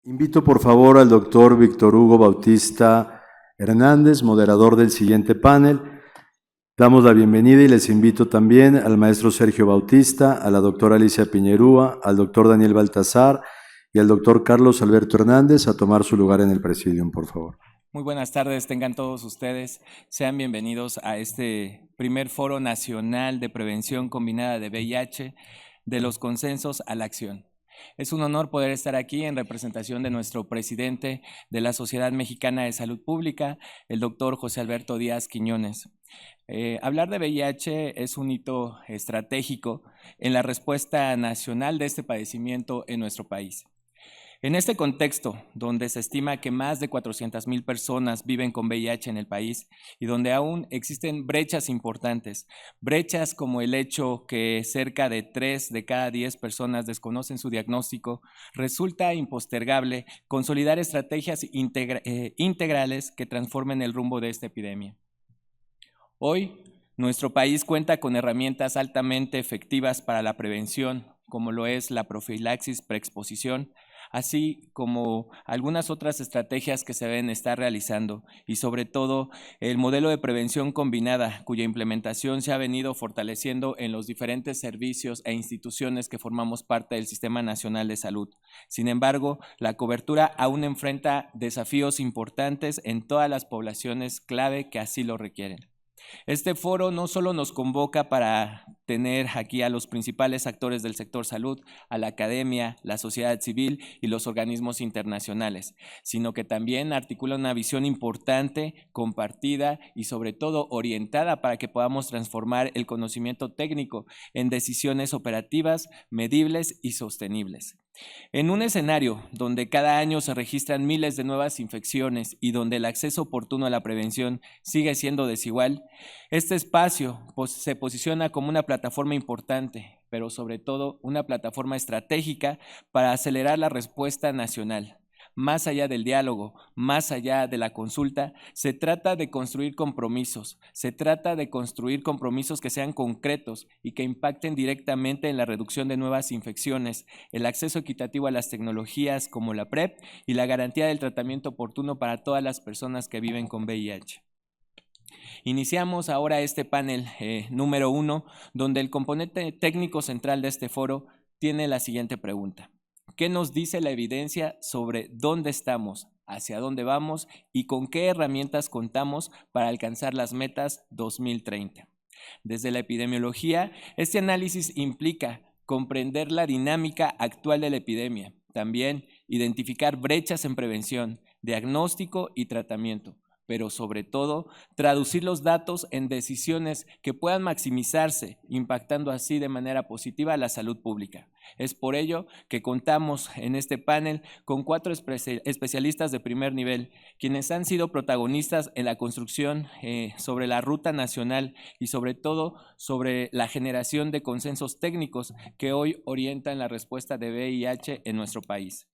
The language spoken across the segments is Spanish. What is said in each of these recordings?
Invito por favor al doctor Víctor Hugo Bautista Hernández, moderador del siguiente panel. Damos la bienvenida y les invito también al maestro Sergio Bautista, a la doctora Alicia Piñerúa, al doctor Daniel Baltasar y al doctor Carlos Alberto Hernández a tomar su lugar en el presidium, por favor. Muy buenas tardes, tengan todos ustedes. Sean bienvenidos a este primer Foro Nacional de Prevención Combinada de VIH, de los consensos a la acción. Es un honor poder estar aquí en representación de nuestro presidente de la Sociedad Mexicana de Salud Pública, el doctor José Alberto Díaz Quiñones. Hablar de VIH es un hito estratégico en la respuesta nacional de este padecimiento en nuestro país. En este contexto, donde se estima que más de 400,000 personas viven con VIH en el país y donde aún existen brechas importantes, brechas como el hecho que cerca de 3 de cada 10 personas desconocen su diagnóstico, resulta impostergable consolidar estrategias integrales que transformen el rumbo de esta epidemia. Hoy, nuestro país cuenta con herramientas altamente efectivas para la prevención, como lo es la profilaxis preexposición, así como algunas otras estrategias que se deben estar realizando y sobre todo el modelo de prevención combinada, cuya implementación se ha venido fortaleciendo en los diferentes servicios e instituciones que formamos parte del Sistema Nacional de Salud. Sin embargo, la cobertura aún enfrenta desafíos importantes en todas las poblaciones clave que así lo requieren. Este foro no solo nos convoca para tener aquí a los principales actores del sector salud, a la academia, la sociedad civil y los organismos internacionales, sino que también articula una visión importante, compartida y sobre todo orientada para que podamos transformar el conocimiento técnico en decisiones operativas, medibles y sostenibles. En un escenario donde cada año se registran miles de nuevas infecciones y donde el acceso oportuno a la prevención sigue siendo desigual, este espacio se posiciona como una plataforma importante, pero sobre todo una plataforma estratégica para acelerar la respuesta nacional. Más allá del diálogo, más allá de la consulta, se trata de construir compromisos, que sean concretos y que impacten directamente en la reducción de nuevas infecciones, el acceso equitativo a las tecnologías como la PrEP y la garantía del tratamiento oportuno para todas las personas que viven con VIH. Iniciamos ahora este panel número 1, donde el componente técnico central de este foro tiene la siguiente pregunta. ¿Qué nos dice la evidencia sobre dónde estamos, hacia dónde vamos y con qué herramientas contamos para alcanzar las metas 2030? Desde la epidemiología, este análisis implica comprender la dinámica actual de la epidemia, también identificar brechas en prevención, diagnóstico y tratamiento, pero sobre todo traducir los datos en decisiones que puedan maximizarse, impactando así de manera positiva a la salud pública. Es por ello que contamos en este panel con 4 especialistas de primer nivel, quienes han sido protagonistas en la construcción sobre la ruta nacional y sobre todo sobre la generación de consensos técnicos que hoy orientan la respuesta de VIH en nuestro país.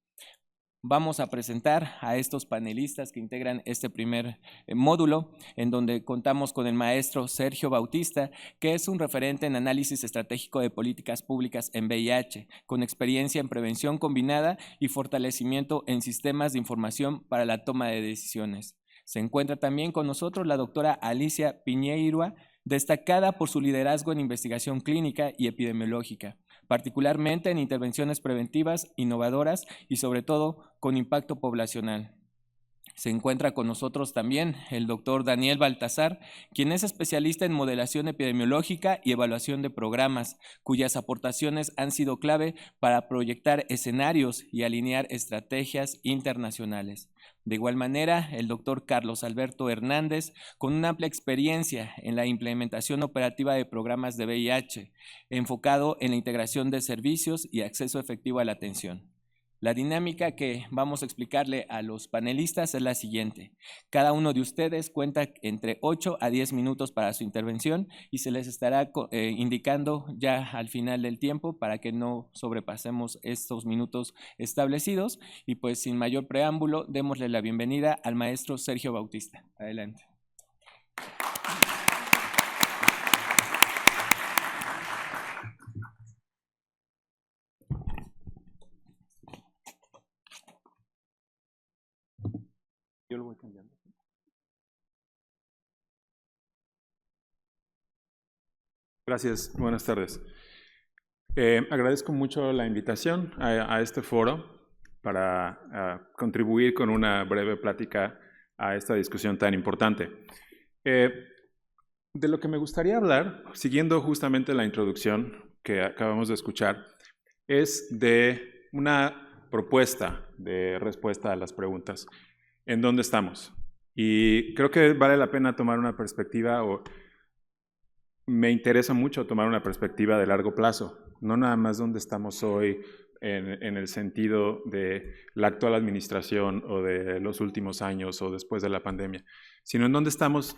Vamos a presentar a estos panelistas que integran este primer módulo, en donde contamos con el maestro Sergio Bautista, que es un referente en análisis estratégico de políticas públicas en VIH, con experiencia en prevención combinada y fortalecimiento en sistemas de información para la toma de decisiones. Se encuentra también con nosotros la doctora Alicia Piñerúa, destacada por su liderazgo en investigación clínica y epidemiológica, particularmente en intervenciones preventivas, innovadoras y sobre todo con impacto poblacional. Se encuentra con nosotros también el doctor Daniel Baltasar, quien es especialista en modelación epidemiológica y evaluación de programas, cuyas aportaciones han sido clave para proyectar escenarios y alinear estrategias internacionales. De igual manera, el doctor Carlos Alberto Hernández, con una amplia experiencia en la implementación operativa de programas de VIH, enfocado en la integración de servicios y acceso efectivo a la atención. La dinámica que vamos a explicarle a los panelistas es la siguiente. Cada uno de ustedes cuenta entre 8 a 10 minutos para su intervención y se les estará indicando ya al final del tiempo para que no sobrepasemos estos minutos establecidos. Y pues sin mayor preámbulo, démosle la bienvenida al maestro Sergio Bautista. Adelante. Gracias, buenas tardes. Agradezco mucho la invitación a este foro para contribuir con una breve plática a esta discusión tan importante. De lo que me gustaría hablar, siguiendo justamente la introducción que acabamos de escuchar, es de una propuesta de respuesta a las preguntas. ¿En dónde estamos? Y creo que vale la pena tomar una perspectiva, o me interesa mucho tomar una perspectiva de largo plazo, no nada más dónde estamos hoy en el sentido de la actual administración o de los últimos años o después de la pandemia, sino en dónde estamos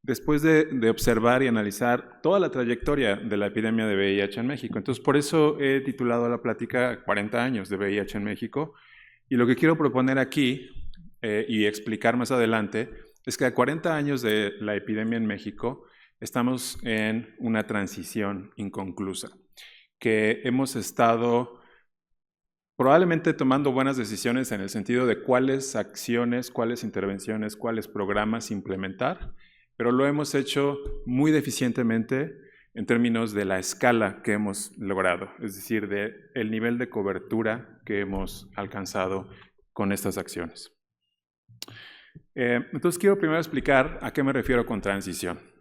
después de observar y analizar toda la trayectoria de la epidemia de VIH en México. Entonces, por eso he titulado la plática 40 años de VIH en México, y lo que quiero proponer aquí y explicar más adelante es que a 40 años de la epidemia en México estamos en una transición inconclusa, que hemos estado probablemente tomando buenas decisiones en el sentido de cuáles acciones, cuáles intervenciones, cuáles programas implementar, pero lo hemos hecho muy deficientemente en términos de la escala que hemos logrado, es decir, del nivel de cobertura que hemos alcanzado con estas acciones. Entonces quiero primero explicar a qué me refiero con transición.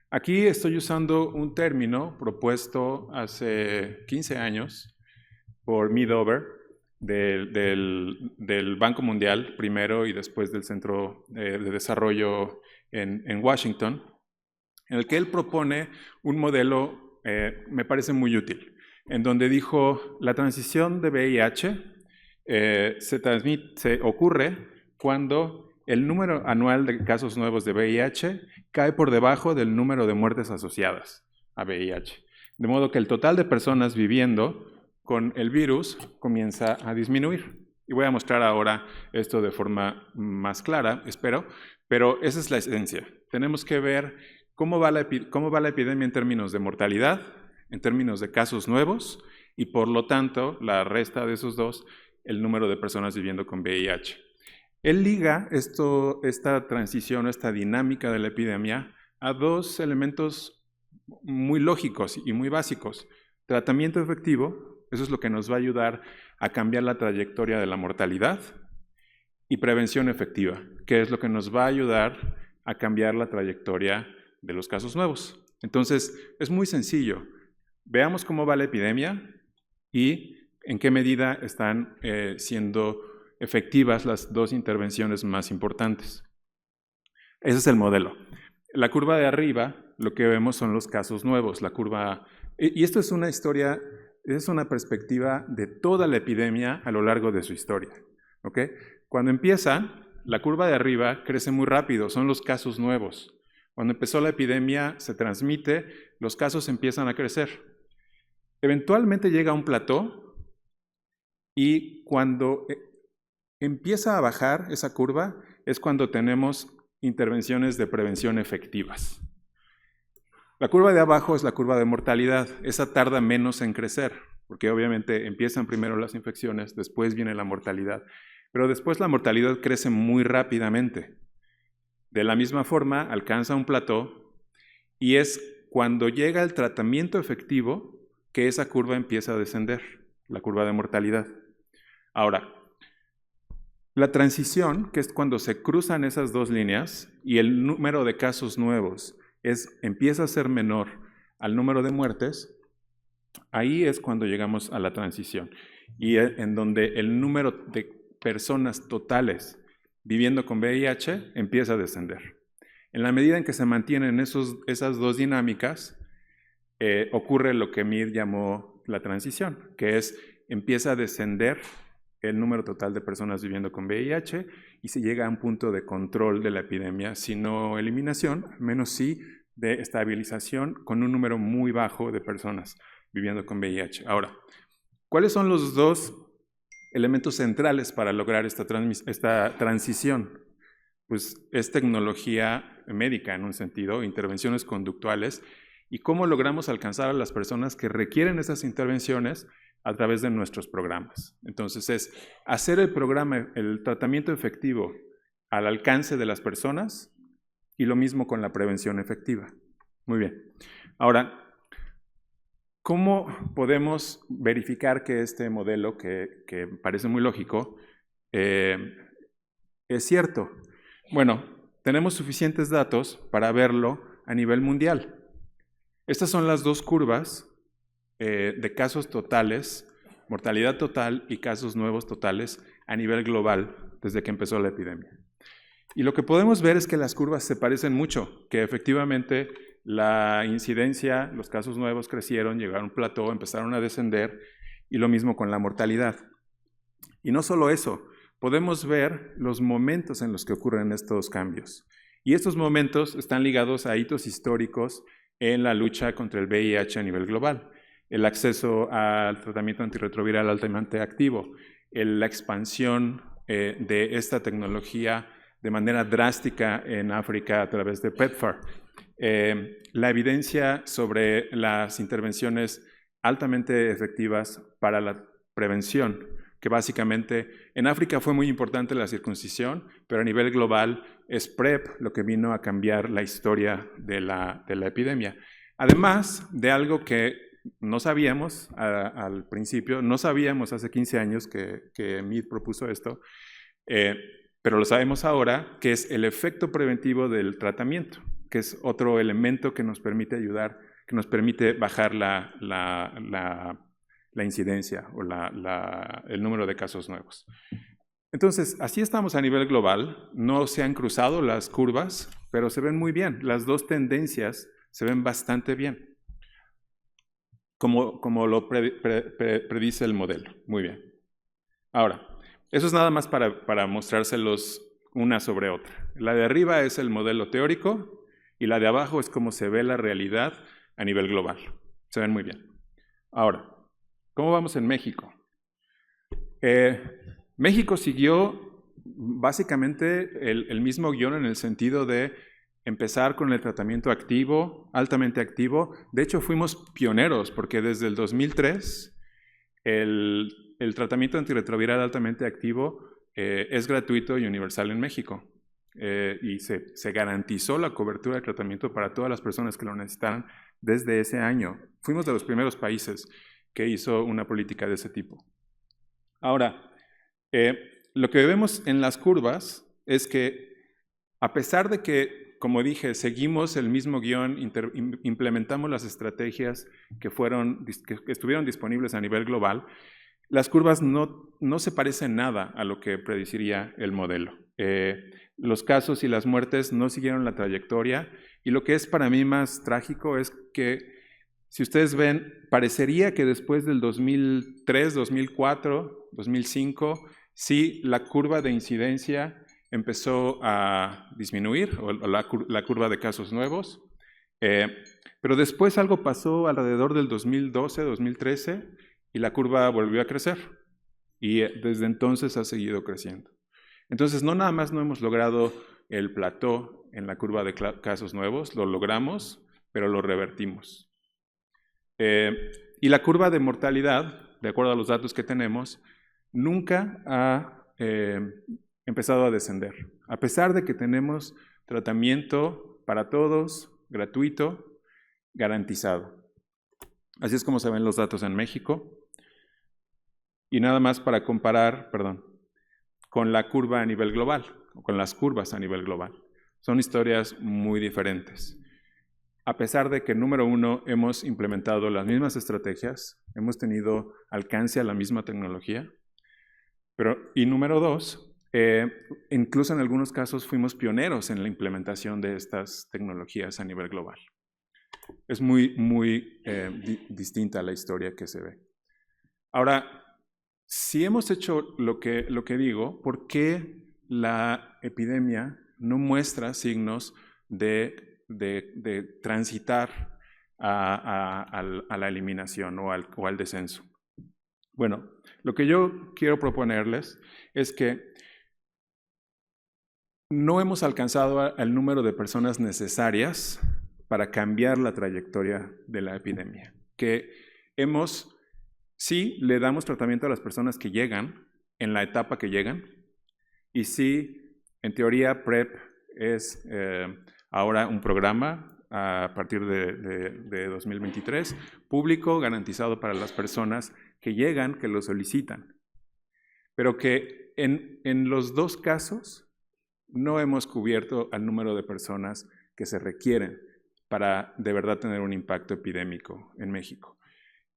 Aquí estoy usando un término propuesto hace 15 años por Medover del Banco Mundial primero y después del Centro de Desarrollo en Washington, en el que él propone un modelo, me parece muy útil, en donde dijo, la transición de VIH se ocurre cuando el número anual de casos nuevos de VIH cae por debajo del número de muertes asociadas a VIH. De modo que el total de personas viviendo con el virus comienza a disminuir. Y voy a mostrar ahora esto de forma más clara, espero, pero esa es la esencia. Tenemos que ver cómo va la epidemia en términos de mortalidad, en términos de casos nuevos, y por lo tanto, la resta de esos dos, el número de personas viviendo con VIH. Él liga esta transición, esta dinámica de la epidemia a dos elementos muy lógicos y muy básicos. Tratamiento efectivo, eso es lo que nos va a ayudar a cambiar la trayectoria de la mortalidad, y prevención efectiva, que es lo que nos va a ayudar a cambiar la trayectoria de los casos nuevos. Entonces, es muy sencillo. Veamos cómo va la epidemia y en qué medida están siendo efectivas las dos intervenciones más importantes. Ese es el modelo. La curva de arriba, lo que vemos son los casos nuevos. La curva, y esto es una historia, es una perspectiva de toda la epidemia a lo largo de su historia. ¿Okay? Cuando empieza, la curva de arriba crece muy rápido, son los casos nuevos. Cuando empezó la epidemia, se transmite, los casos empiezan a crecer. Eventualmente llega a un plató, y cuando empieza a bajar esa curva es cuando tenemos intervenciones de prevención efectivas. La curva de abajo es la curva de mortalidad. Esa tarda menos en crecer, porque obviamente empiezan primero las infecciones, después viene la mortalidad. Pero después la mortalidad crece muy rápidamente. De la misma forma, alcanza un plató, y es cuando llega el tratamiento efectivo que esa curva empieza a descender, la curva de mortalidad. Ahora, la transición, que es cuando se cruzan esas dos líneas y el número de casos nuevos empieza a ser menor al número de muertes, ahí es cuando llegamos a la transición, y en donde el número de personas totales viviendo con VIH empieza a descender. En la medida en que se mantienen esas dos dinámicas, ocurre lo que Mead llamó la transición, que es empieza a descender el número total de personas viviendo con VIH y se llega a un punto de control de la epidemia, si no eliminación, menos sí de estabilización con un número muy bajo de personas viviendo con VIH. Ahora, ¿cuáles son los dos elementos centrales para lograr esta transición? Pues es tecnología médica en un sentido, intervenciones conductuales, y cómo logramos alcanzar a las personas que requieren esas intervenciones a través de nuestros programas. Entonces es hacer el programa, el tratamiento efectivo al alcance de las personas, y lo mismo con la prevención efectiva. Muy bien. Ahora, ¿Cómo podemos verificar que este modelo, que parece muy lógico, es cierto? Bueno, tenemos suficientes datos para verlo a nivel mundial. Estas son las dos curvas de casos totales, mortalidad total y casos nuevos totales a nivel global desde que empezó la epidemia. Y lo que podemos ver es que las curvas se parecen mucho, que efectivamente la incidencia, los casos nuevos crecieron, llegaron a un plató, empezaron a descender, y lo mismo con la mortalidad. Y no solo eso, podemos ver los momentos en los que ocurren estos cambios. Y estos momentos están ligados a hitos históricos en la lucha contra el VIH a nivel global. El acceso al tratamiento antirretroviral altamente activo, la expansión de esta tecnología de manera drástica en África a través de PEPFAR, la evidencia sobre las intervenciones altamente efectivas para la prevención, que básicamente en África fue muy importante la circuncisión, pero a nivel global es PrEP lo que vino a cambiar la historia de la epidemia. Además de algo que no sabíamos al principio, no sabíamos hace 15 años que Mead propuso esto, pero lo sabemos ahora, que es el efecto preventivo del tratamiento, que es otro elemento que nos permite ayudar, que nos permite bajar la incidencia o el número de casos nuevos. Entonces, así estamos a nivel global, no se han cruzado las curvas, pero se ven muy bien, las dos tendencias se ven bastante bien, como lo predice el modelo. Muy bien. Ahora, eso es nada más para mostrárselos una sobre otra. La de arriba es el modelo teórico y la de abajo es cómo se ve la realidad a nivel global. Se ven muy bien. Ahora, ¿cómo vamos en México? México siguió básicamente el mismo guión en el sentido de empezar con el tratamiento activo, altamente activo. De hecho, fuimos pioneros porque desde el 2003 el tratamiento antirretroviral altamente activo es gratuito y universal en México. Y se garantizó la cobertura de tratamiento para todas las personas que lo necesitaran desde ese año. Fuimos de los primeros países que hizo una política de ese tipo. Ahora, lo que vemos en las curvas es que a pesar de que, como dije, seguimos el mismo guión, implementamos las estrategias que estuvieron disponibles a nivel global, las curvas no se parecen nada a lo que predeciría el modelo. Los casos y las muertes no siguieron la trayectoria, y lo que es para mí más trágico es que, si ustedes ven, parecería que después del 2003, 2004, 2005, sí, la curva de incidencia empezó a disminuir, o la curva de casos nuevos, pero después algo pasó alrededor del 2012, 2013, y la curva volvió a crecer, y desde entonces ha seguido creciendo. Entonces, no nada más no hemos logrado el plató en la curva de casos nuevos, lo logramos, pero lo revertimos. Y la curva de mortalidad, de acuerdo a los datos que tenemos, nunca ha empezado a descender, a pesar de que tenemos tratamiento para todos, gratuito, garantizado. Así es como se ven los datos en México. Y nada más para comparar, con la curva a nivel global, o con las curvas a nivel global. Son historias muy diferentes. A pesar de que, número uno, hemos implementado las mismas estrategias, hemos tenido alcance a la misma tecnología, y número dos, incluso en algunos casos fuimos pioneros en la implementación de estas tecnologías a nivel global. Es muy distinta la historia que se ve. Ahora, si hemos hecho lo que digo, ¿por qué la epidemia no muestra signos de transitar a la eliminación o al descenso? Bueno, lo que yo quiero proponerles es que no hemos alcanzado el número de personas necesarias para cambiar la trayectoria de la epidemia. Que sí le damos tratamiento a las personas que llegan, en la etapa que llegan, y sí, en teoría, PrEP es ahora un programa a partir de 2023, público, garantizado para las personas que llegan, que lo solicitan. Pero que en los dos casos no hemos cubierto al número de personas que se requieren para de verdad tener un impacto epidémico en México.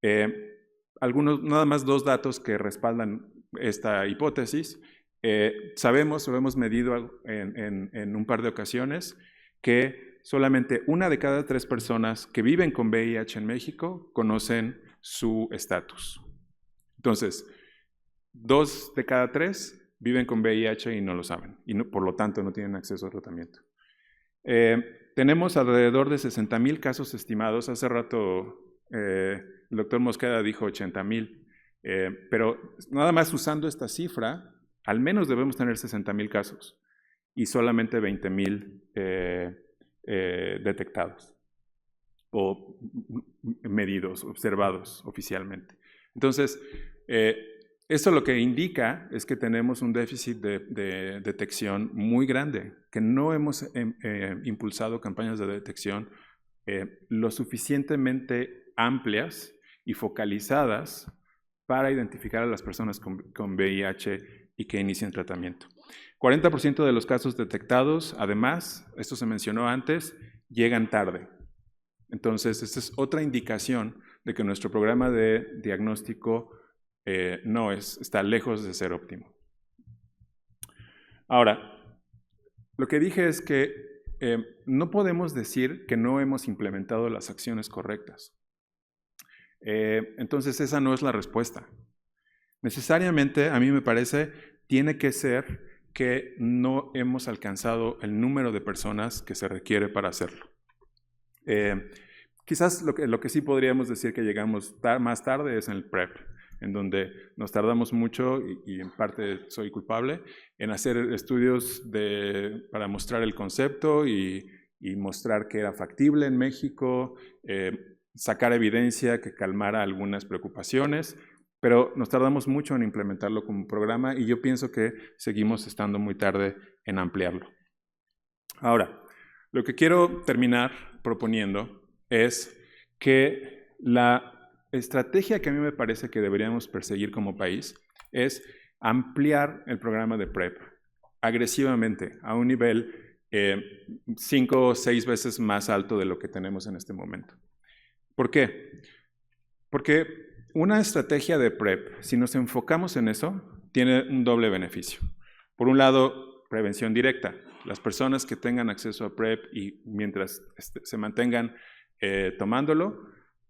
Nada más 2 datos que respaldan esta hipótesis. Sabemos, o hemos medido en un par de ocasiones, que solamente 1 de cada 3 personas que viven con VIH en México conocen su estatus. Entonces, 2 de cada 3 viven con VIH y no lo saben, y por lo tanto no tienen acceso al tratamiento. Tenemos alrededor de 60,000 casos estimados. Hace rato el doctor Mosqueda dijo 80,000, pero nada más usando esta cifra, al menos debemos tener 60,000 casos y solamente 20,000 detectados o medidos, observados oficialmente. Entonces, esto lo que indica es que tenemos un déficit de detección muy grande, que no hemos impulsado campañas de detección lo suficientemente amplias y focalizadas para identificar a las personas con VIH y que inicien tratamiento. 40% de los casos detectados, además, esto se mencionó antes, llegan tarde. Entonces, esta es otra indicación de que nuestro programa de diagnóstico está lejos de ser óptimo. Ahora, lo que dije es que no podemos decir que no hemos implementado las acciones correctas. Entonces, esa no es la respuesta. Necesariamente, a mí me parece, tiene que ser que no hemos alcanzado el número de personas que se requiere para hacerlo. Quizás lo que sí podríamos decir que llegamos más tarde es en el PrEP, en donde nos tardamos mucho, y en parte soy culpable, en hacer estudios para mostrar el concepto y mostrar que era factible en México, sacar evidencia que calmara algunas preocupaciones, pero nos tardamos mucho en implementarlo como programa y yo pienso que seguimos estando muy tarde en ampliarlo. Ahora, lo que quiero terminar proponiendo es que la estrategia que a mí me parece que deberíamos perseguir como país es ampliar el programa de PrEP agresivamente a un nivel 5 o 6 veces más alto de lo que tenemos en este momento. ¿Por qué? Porque una estrategia de PrEP, si nos enfocamos en eso, tiene un doble beneficio. Por un lado, prevención directa. Las personas que tengan acceso a PrEP y mientras se mantengan tomándolo,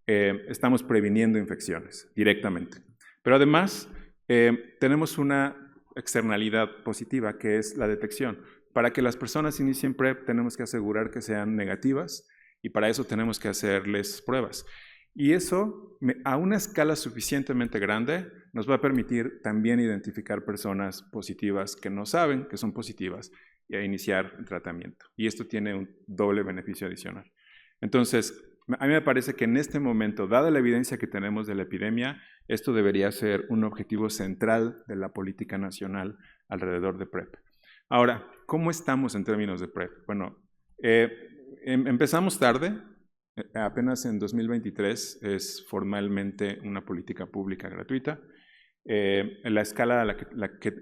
estamos previniendo infecciones directamente. Pero además, tenemos una externalidad positiva, que es la detección. Para que las personas inicien PrEP, tenemos que asegurar que sean negativas y para eso tenemos que hacerles pruebas. Y eso, a una escala suficientemente grande, nos va a permitir también identificar personas positivas que no saben que son positivas y a iniciar el tratamiento. Y esto tiene un doble beneficio adicional. Entonces, a mí me parece que en este momento, dada la evidencia que tenemos de la epidemia, esto debería ser un objetivo central de la política nacional alrededor de PrEP. Ahora, ¿cómo estamos en términos de PrEP? Bueno, empezamos tarde. Apenas en 2023 es formalmente una política pública gratuita. En la escala a la que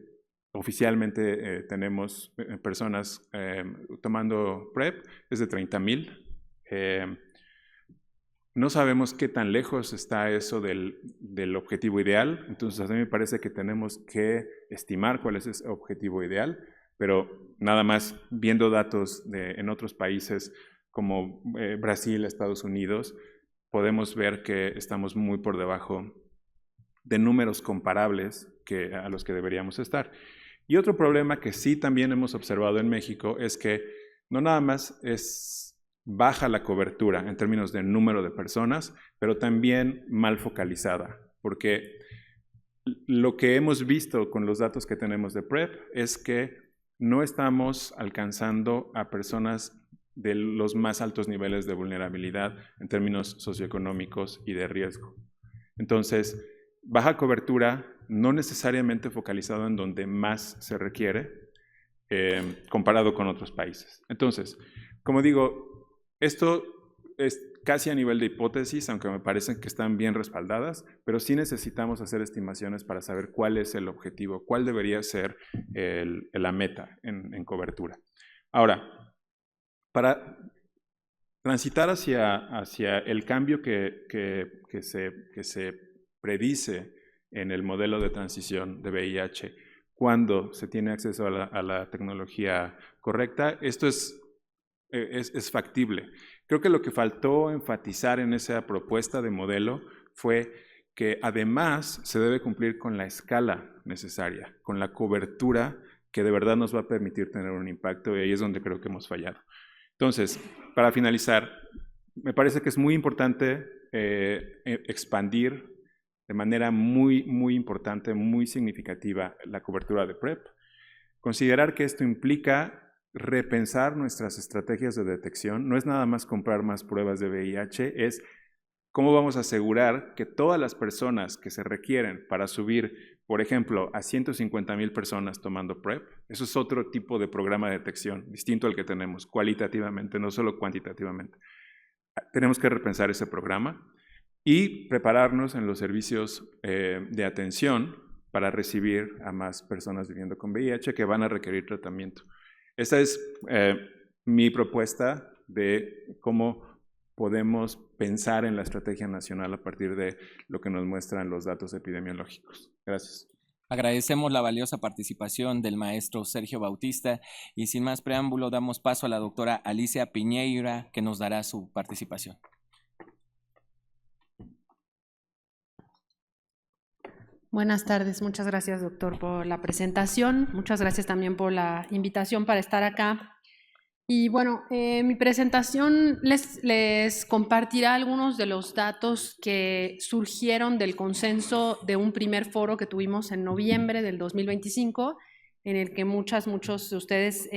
oficialmente tenemos personas tomando PrEP es de 30,000. No sabemos qué tan lejos está eso del objetivo ideal, entonces a mí me parece que tenemos que estimar cuál es ese objetivo ideal, pero nada más viendo datos en otros países como Brasil, Estados Unidos, podemos ver que estamos muy por debajo de números comparables a los que deberíamos estar. Y otro problema que sí también hemos observado en México es que no nada más es baja la cobertura en términos de número de personas, pero también mal focalizada, porque lo que hemos visto con los datos que tenemos de PrEP es que no estamos alcanzando a personas de los más altos niveles de vulnerabilidad en términos socioeconómicos y de riesgo. Entonces, baja cobertura, no necesariamente focalizado en donde más se requiere, comparado con otros países. Entonces, como digo, Esto es casi a nivel de hipótesis, aunque me parecen que están bien respaldadas, pero sí necesitamos hacer estimaciones para saber cuál es el objetivo, cuál debería ser la meta en cobertura. Ahora, para transitar hacia el cambio que se predice en el modelo de transición de VIH cuando se tiene acceso a la tecnología correcta, esto es factible. Creo que lo que faltó enfatizar en esa propuesta de modelo fue que además se debe cumplir con la escala necesaria, con la cobertura que de verdad nos va a permitir tener un impacto, y ahí es donde creo que hemos fallado. Entonces, para finalizar, me parece que es muy importante expandir de manera muy, muy importante, muy significativa la cobertura de PrEP. Considerar que esto implica repensar nuestras estrategias de detección. No es nada más comprar más pruebas de VIH, es cómo vamos a asegurar que todas las personas que se requieren para subir, por ejemplo, a 150,000 personas tomando PrEP, eso es otro tipo de programa de detección, distinto al que tenemos, cualitativamente, no solo cuantitativamente. Tenemos que repensar ese programa y prepararnos en los servicios de atención para recibir a más personas viviendo con VIH que van a requerir tratamiento. Esta es mi propuesta de cómo podemos pensar en la estrategia nacional a partir de lo que nos muestran los datos epidemiológicos. Gracias. Agradecemos la valiosa participación del maestro Sergio Bautista y sin más preámbulo damos paso a la doctora Alicia Piñeira, que nos dará su participación. Buenas tardes, muchas gracias doctor por la presentación, muchas gracias también por la invitación para estar acá. Y bueno, mi presentación les compartirá algunos de los datos que surgieron del consenso de un primer foro que tuvimos en noviembre del 2025, en el que muchos de ustedes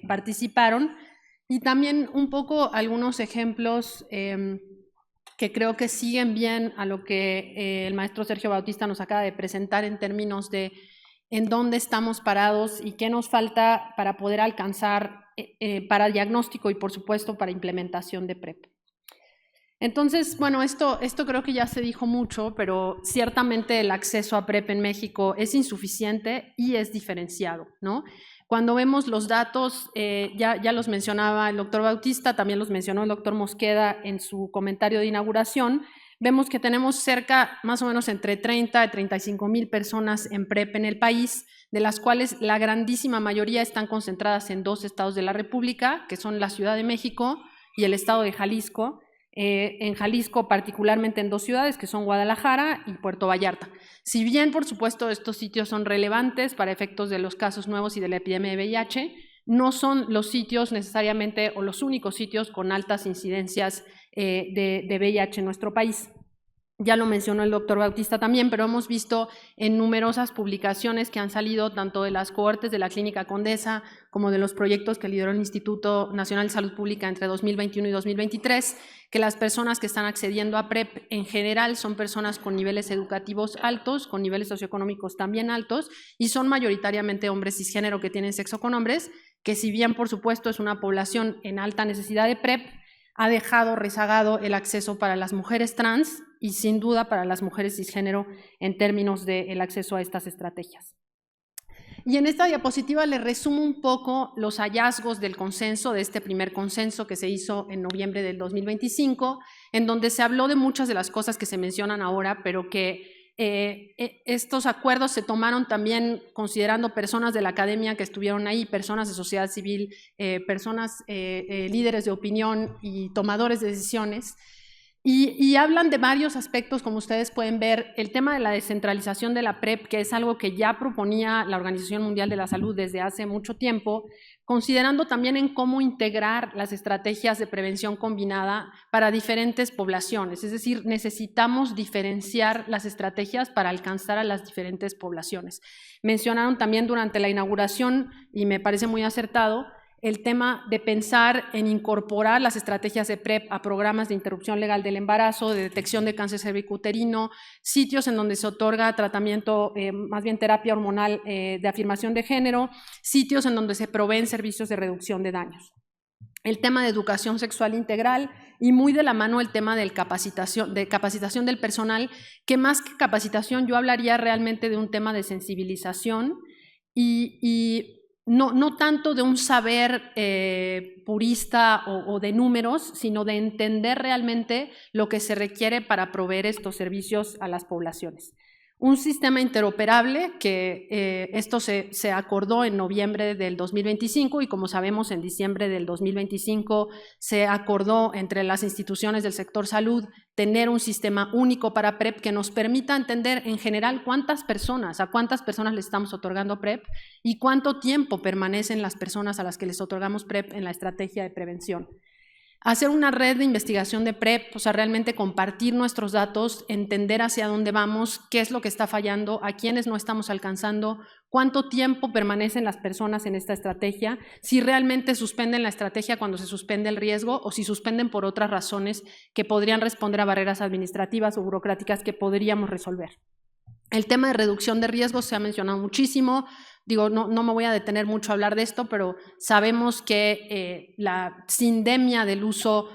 participaron, y también un poco algunos ejemplos que creo que siguen bien a lo que el maestro Sergio Bautista nos acaba de presentar en términos de en dónde estamos parados y qué nos falta para poder alcanzar para diagnóstico y, por supuesto, para implementación de PrEP. Entonces, bueno, esto creo que ya se dijo mucho, pero ciertamente el acceso a PrEP en México es insuficiente y es diferenciado, ¿no? Cuando vemos los datos, ya los mencionaba el doctor Bautista, también los mencionó el doctor Mosqueda en su comentario de inauguración, vemos que tenemos cerca, más o menos entre 30 y 35,000 personas en PrEP en el país, de las cuales la grandísima mayoría están concentradas en 2 estados de la República, que son la Ciudad de México y el estado de Jalisco. En Jalisco particularmente en 2 ciudades, que son Guadalajara y Puerto Vallarta. Si bien, por supuesto, estos sitios son relevantes para efectos de los casos nuevos y de la epidemia de VIH, no son los sitios necesariamente o los únicos sitios con altas incidencias de VIH en nuestro país. Ya lo mencionó el doctor Bautista también, pero hemos visto en numerosas publicaciones que han salido tanto de las cohortes de la Clínica Condesa como de los proyectos que lideró el Instituto Nacional de Salud Pública entre 2021 y 2023, que las personas que están accediendo a PrEP en general son personas con niveles educativos altos, con niveles socioeconómicos también altos, y son mayoritariamente hombres cisgénero que tienen sexo con hombres, que si bien por supuesto es una población en alta necesidad de PrEP, ha dejado rezagado el acceso para las mujeres trans y sin duda para las mujeres cisgénero en términos del acceso a estas estrategias. Y en esta diapositiva les resumo un poco los hallazgos del consenso, de este primer consenso que se hizo en noviembre del 2025, en donde se habló de muchas de las cosas que se mencionan ahora, pero que estos acuerdos se tomaron también considerando personas de la academia que estuvieron ahí, personas de sociedad civil, personas líderes de opinión y tomadores de decisiones. Y hablan de varios aspectos, como ustedes pueden ver, el tema de la descentralización de la PrEP, que es algo que ya proponía la Organización Mundial de la Salud desde hace mucho tiempo, considerando también en cómo integrar las estrategias de prevención combinada para diferentes poblaciones, es decir, necesitamos diferenciar las estrategias para alcanzar a las diferentes poblaciones. Mencionaron también durante la inauguración, y me parece muy acertado, el tema de pensar en incorporar las estrategias de PrEP a programas de interrupción legal del embarazo, de detección de cáncer cervicuterino, sitios en donde se otorga tratamiento, más bien terapia hormonal de afirmación de género, sitios en donde se proveen servicios de reducción de daños. el tema de educación sexual integral y muy de la mano el tema de capacitación del personal, que más que capacitación yo hablaría realmente de un tema de sensibilización y no tanto de un saber purista o de números, sino de entender realmente lo que se requiere para proveer estos servicios a las poblaciones. Un sistema interoperable que esto se acordó en noviembre del 2025 y como sabemos en diciembre del 2025 se acordó entre las instituciones del sector salud tener un sistema único para PrEP que nos permita entender en general a cuántas personas le estamos otorgando PrEP y cuánto tiempo permanecen las personas a las que les otorgamos PrEP en la estrategia de prevención. Hacer una red de investigación de PrEP, o sea, realmente compartir nuestros datos, entender hacia dónde vamos, qué es lo que está fallando, a quiénes no estamos alcanzando, cuánto tiempo permanecen las personas en esta estrategia, si realmente suspenden la estrategia cuando se suspende el riesgo o si suspenden por otras razones que podrían responder a barreras administrativas o burocráticas que podríamos resolver. El tema de reducción de riesgos se ha mencionado muchísimo. Digo, no me voy a detener mucho a hablar de esto, pero sabemos que la sindemia del uso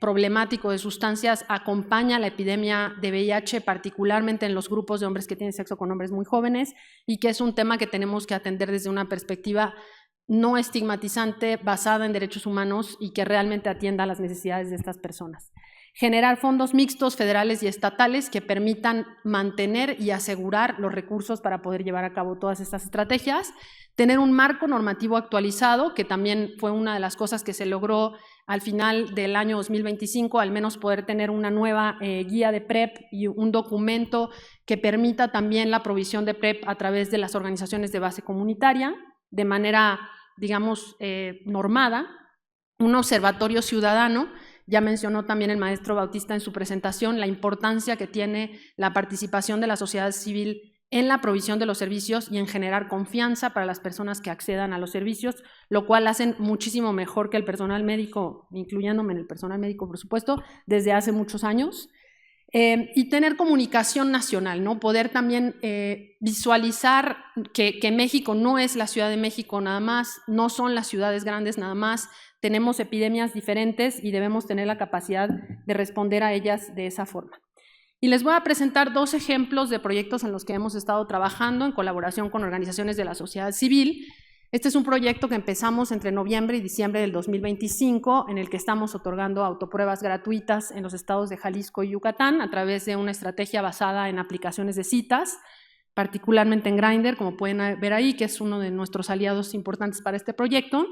problemático de sustancias acompaña la epidemia de VIH, particularmente en los grupos de hombres que tienen sexo con hombres muy jóvenes, y que es un tema que tenemos que atender desde una perspectiva no estigmatizante, basada en derechos humanos y que realmente atienda a las necesidades de estas personas. Generar fondos mixtos federales y estatales que permitan mantener y asegurar los recursos para poder llevar a cabo todas estas estrategias. Tener un marco normativo actualizado, que también fue una de las cosas que se logró al final del año 2025, al menos poder tener una nueva guía de PrEP y un documento que permita también la provisión de PrEP a través de las organizaciones de base comunitaria, de manera, digamos, normada. Un observatorio ciudadano. Ya mencionó también el maestro Bautista en su presentación la importancia que tiene la participación de la sociedad civil en la provisión de los servicios y en generar confianza para las personas que accedan a los servicios, lo cual hacen muchísimo mejor que el personal médico, incluyéndome en el personal médico, por supuesto, desde hace muchos años. Y tener comunicación nacional, ¿no? Poder también visualizar que México no es la Ciudad de México nada más, no son las ciudades grandes nada más, tenemos epidemias diferentes y debemos tener la capacidad de responder a ellas de esa forma. Y les voy a presentar 2 ejemplos de proyectos en los que hemos estado trabajando en colaboración con organizaciones de la sociedad civil. Este es un proyecto que empezamos entre noviembre y diciembre del 2025, en el que estamos otorgando autopruebas gratuitas en los estados de Jalisco y Yucatán a través de una estrategia basada en aplicaciones de citas, particularmente en Grindr, como pueden ver ahí, que es uno de nuestros aliados importantes para este proyecto.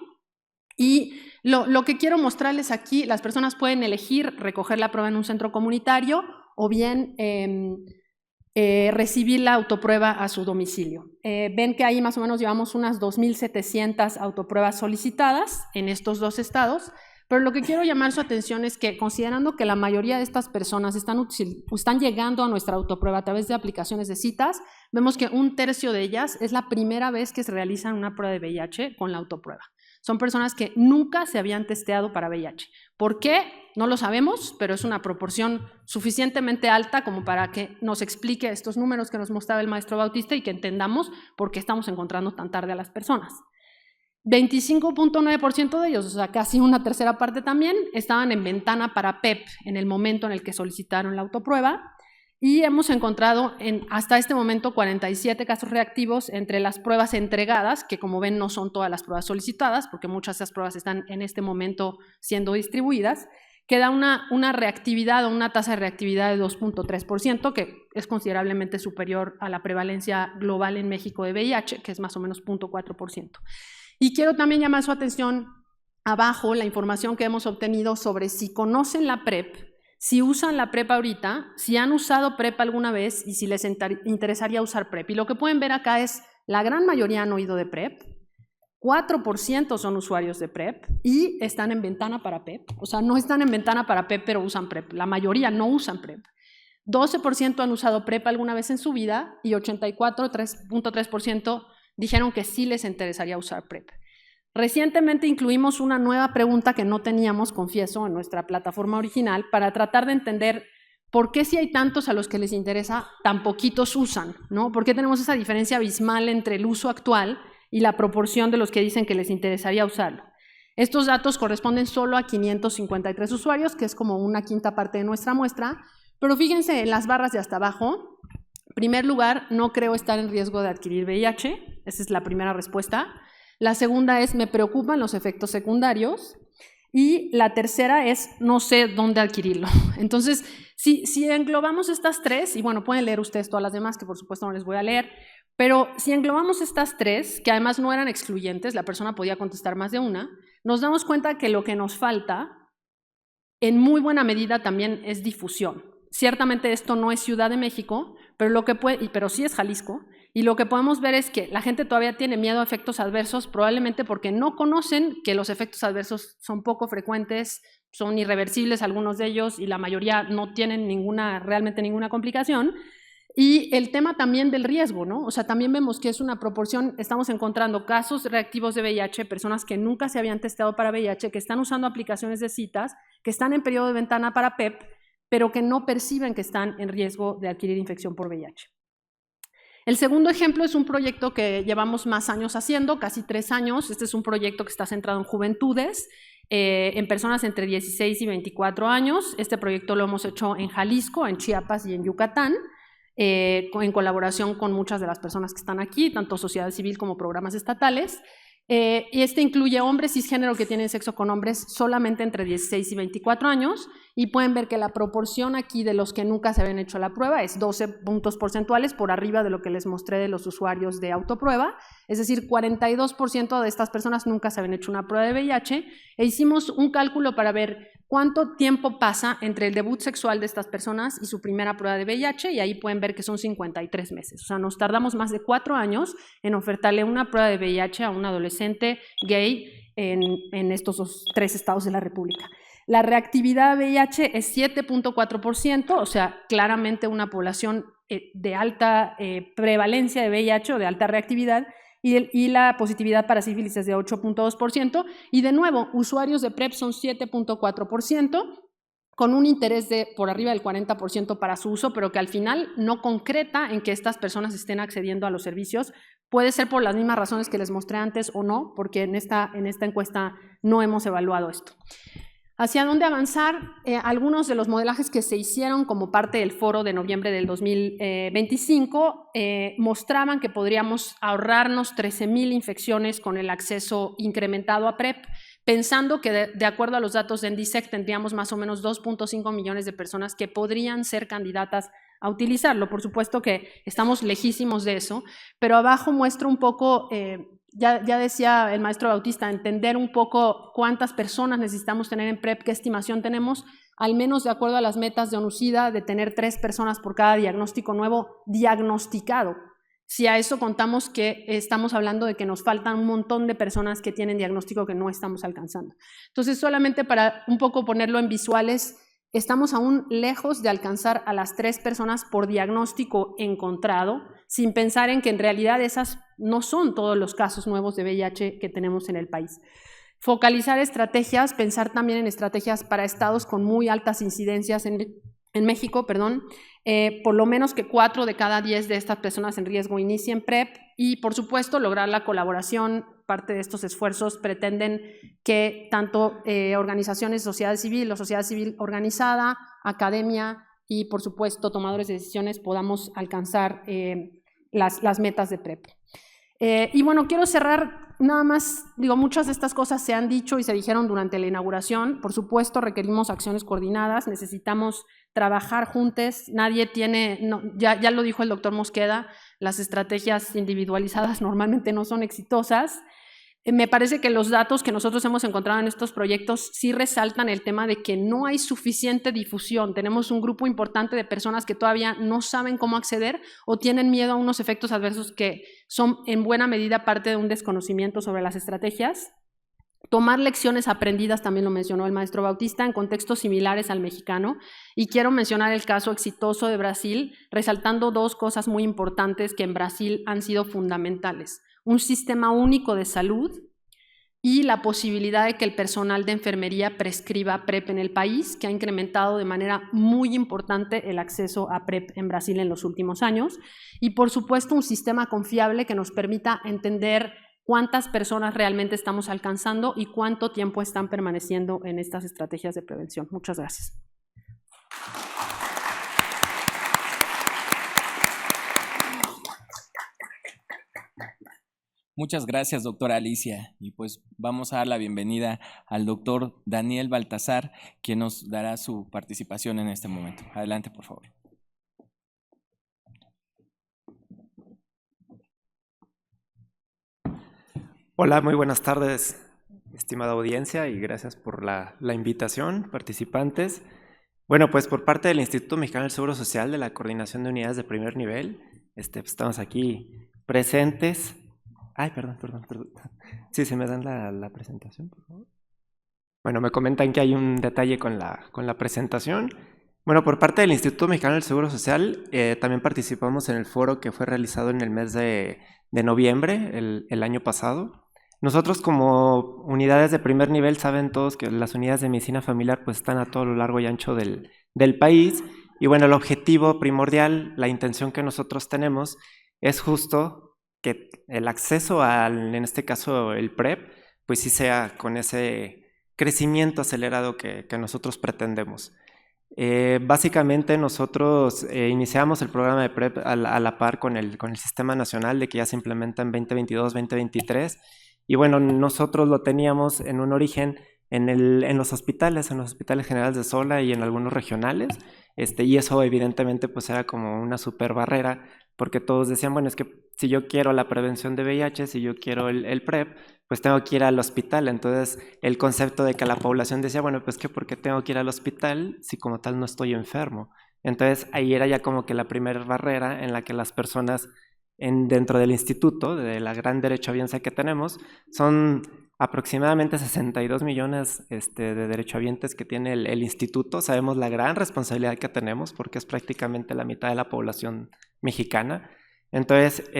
Y lo que quiero mostrarles aquí, las personas pueden elegir recoger la prueba en un centro comunitario o bien recibir la autoprueba a su domicilio. Ven que ahí más o menos llevamos unas 2,700 autopruebas solicitadas en estos 2 estados, pero lo que quiero llamar su atención es que considerando que la mayoría de estas personas están llegando a nuestra autoprueba a través de aplicaciones de citas, vemos que 1/3 de ellas es la primera vez que se realizan una prueba de VIH con la autoprueba. Son personas que nunca se habían testeado para VIH. ¿Por qué? No lo sabemos, pero es una proporción suficientemente alta como para que nos explique estos números que nos mostraba el maestro Bautista y que entendamos por qué estamos encontrando tan tarde a las personas. 25.9% de ellos, o sea, casi una tercera parte también, estaban en ventana para PEP en el momento en el que solicitaron la autoprueba. Y hemos encontrado hasta este momento 47 casos reactivos entre las pruebas entregadas, que como ven no son todas las pruebas solicitadas, porque muchas de esas pruebas están en este momento siendo distribuidas, que da una reactividad o una tasa de reactividad de 2.3%, que es considerablemente superior a la prevalencia global en México de VIH, que es más o menos 0.4%. Y quiero también llamar su atención abajo la información que hemos obtenido sobre si conocen la PrEP, si usan la PrEP ahorita, si han usado PrEP alguna vez y si les interesaría usar PrEP. Y lo que pueden ver acá es la gran mayoría han oído de PrEP, 4% son usuarios de PrEP y están en ventana para PEP. O sea, no están en ventana para PEP, pero usan PrEP. La mayoría no usan PrEP. 12% han usado PrEP alguna vez en su vida y 84.3% dijeron que sí les interesaría usar PrEP. Recientemente incluimos una nueva pregunta que no teníamos, confieso, en nuestra plataforma original para tratar de entender por qué si hay tantos a los que les interesa, tan poquitos usan, ¿no? ¿Por qué tenemos esa diferencia abismal entre el uso actual y la proporción de los que dicen que les interesaría usarlo? Estos datos corresponden solo a 553 usuarios, que es como una quinta parte de nuestra muestra, pero fíjense en las barras de hasta abajo. En primer lugar, no creo estar en riesgo de adquirir VIH, esa es la primera respuesta. La segunda es, me preocupan los efectos secundarios. Y la tercera es, no sé dónde adquirirlo. Entonces, si englobamos estas tres, y bueno, pueden leer ustedes todas las demás, que por supuesto no les voy a leer, pero si englobamos estas tres, que además no eran excluyentes, la persona podía contestar más de una, nos damos cuenta que lo que nos falta, en muy buena medida también es difusión. Ciertamente esto no es Ciudad de México, pero sí es Jalisco, y lo que podemos ver es que la gente todavía tiene miedo a efectos adversos, probablemente porque no conocen que los efectos adversos son poco frecuentes, son irreversibles algunos de ellos, y la mayoría no tienen realmente ninguna complicación. Y el tema también del riesgo, ¿no? O sea, también vemos que es una proporción, estamos encontrando casos reactivos de VIH, personas que nunca se habían testeado para VIH, que están usando aplicaciones de citas, que están en periodo de ventana para PEP, pero que no perciben que están en riesgo de adquirir infección por VIH. El segundo ejemplo es un proyecto que llevamos más años haciendo, casi 3 años. Este es un proyecto que está centrado en juventudes, en personas entre 16 y 24 años. Este proyecto lo hemos hecho en Jalisco, en Chiapas y en Yucatán, en colaboración con muchas de las personas que están aquí, tanto sociedad civil como programas estatales. Y este incluye hombres cisgénero que tienen sexo con hombres solamente entre 16 y 24 años, y pueden ver que la proporción aquí de los que nunca se habían hecho la prueba es 12 puntos porcentuales por arriba de lo que les mostré de los usuarios de autoprueba, es decir, 42% de estas personas nunca se habían hecho una prueba de VIH, e hicimos un cálculo para ver cuánto tiempo pasa entre el debut sexual de estas personas y su primera prueba de VIH, y ahí pueden ver que son 53 meses. O sea, nos tardamos más de 4 años en ofertarle una prueba de VIH a un adolescente gay en estos 3 estados de la República. La reactividad a VIH es 7.4%, o sea, claramente una población de alta prevalencia de VIH o de alta reactividad, y la positividad para sífilis es de 8.2%, y de nuevo, usuarios de PrEP son 7.4%, con un interés de por arriba del 40% para su uso, pero que al final no concreta en que estas personas estén accediendo a los servicios. Puede ser por las mismas razones que les mostré antes o no, porque en esta encuesta no hemos evaluado esto. ¿Hacia dónde avanzar? Algunos de los modelajes que se hicieron como parte del foro de noviembre del 2025 mostraban que podríamos ahorrarnos 13,000 infecciones con el acceso incrementado a PrEP, pensando que de acuerdo a los datos de ENDISEC tendríamos más o menos 2.5 millones de personas que podrían ser candidatas a utilizarlo. Por supuesto que estamos lejísimos de eso, pero abajo muestro un poco... Ya decía el maestro Bautista, entender un poco cuántas personas necesitamos tener en PrEP, qué estimación tenemos, al menos de acuerdo a las metas de ONUCIDA, de tener 3 personas por cada diagnóstico nuevo diagnosticado. Si a eso contamos que estamos hablando de que nos faltan un montón de personas que tienen diagnóstico que no estamos alcanzando. Entonces, solamente para un poco ponerlo en visuales, estamos aún lejos de alcanzar a las 3 personas por diagnóstico encontrado, sin pensar en que en realidad esas no son todos los casos nuevos de VIH que tenemos en el país. Focalizar estrategias, pensar también en estrategias para estados con muy altas incidencias en México, por lo menos que 4 de cada 10 de estas personas en riesgo inicien PrEP, y por supuesto lograr la colaboración. Parte de estos esfuerzos pretenden que tanto organizaciones de sociedad civil o sociedad civil organizada, academia y por supuesto tomadores de decisiones podamos alcanzar las metas de PrEP. Y bueno, quiero cerrar nada más, muchas de estas cosas se han dicho y se dijeron durante la inauguración. Por supuesto requerimos acciones coordinadas, necesitamos trabajar juntos, nadie tiene, ya lo dijo el doctor Mosqueda, las estrategias individualizadas normalmente no son exitosas. Me parece que los datos que nosotros hemos encontrado en estos proyectos sí resaltan el tema de que no hay suficiente difusión. Tenemos un grupo importante de personas que todavía no saben cómo acceder o tienen miedo a unos efectos adversos que son en buena medida parte de un desconocimiento sobre las estrategias. Tomar lecciones aprendidas, también lo mencionó el maestro Bautista, en contextos similares al mexicano. Y quiero mencionar el caso exitoso de Brasil, resaltando 2 cosas muy importantes que en Brasil han sido fundamentales. Un sistema único de salud y la posibilidad de que el personal de enfermería prescriba PrEP en el país, que ha incrementado de manera muy importante el acceso a PrEP en Brasil en los últimos años. Y por supuesto un sistema confiable que nos permita entender cuántas personas realmente estamos alcanzando y cuánto tiempo están permaneciendo en estas estrategias de prevención. Muchas gracias. Muchas gracias, doctora Alicia. Y pues vamos a dar la bienvenida al doctor Daniel Baltasar, quien nos dará su participación en este momento. Adelante, por favor. Hola, muy buenas tardes, estimada audiencia, y gracias por la invitación, participantes. Bueno, pues por parte del Instituto Mexicano del Seguro Social, de la Coordinación de Unidades de Primer Nivel, pues estamos aquí presentes. Ay, perdón. Sí, ¿se me dan la presentación, por favor? Bueno, me comentan que hay un detalle con la presentación. Bueno, por parte del Instituto Mexicano del Seguro Social, también participamos en el foro que fue realizado en el mes de noviembre, el año pasado. Nosotros, como unidades de primer nivel, saben todos que las unidades de medicina familiar pues están a todo lo largo y ancho del país. Y bueno, el objetivo primordial, la intención que nosotros tenemos es justo que el acceso en este caso el PREP, pues sí sea con ese crecimiento acelerado que nosotros pretendemos. Básicamente nosotros iniciamos el programa de PREP a la par con el Sistema Nacional, de que ya se implementa en 2022-2023. Y bueno, nosotros lo teníamos en un origen en los hospitales generales de Sola y en algunos regionales, y eso evidentemente pues era como una super barrera, porque todos decían, bueno, es que si yo quiero la prevención de VIH, si yo quiero el PrEP, pues tengo que ir al hospital. Entonces el concepto de que la población decía, bueno, pues que ¿por qué tengo que ir al hospital si como tal no estoy enfermo? Entonces ahí era ya como que la primera barrera en la que las personas dentro del instituto, de la gran derechohabiencia que tenemos, son aproximadamente 62 millones de derechohabientes que tiene el instituto. Sabemos la gran responsabilidad que tenemos porque es prácticamente la mitad de la población mexicana. Entonces,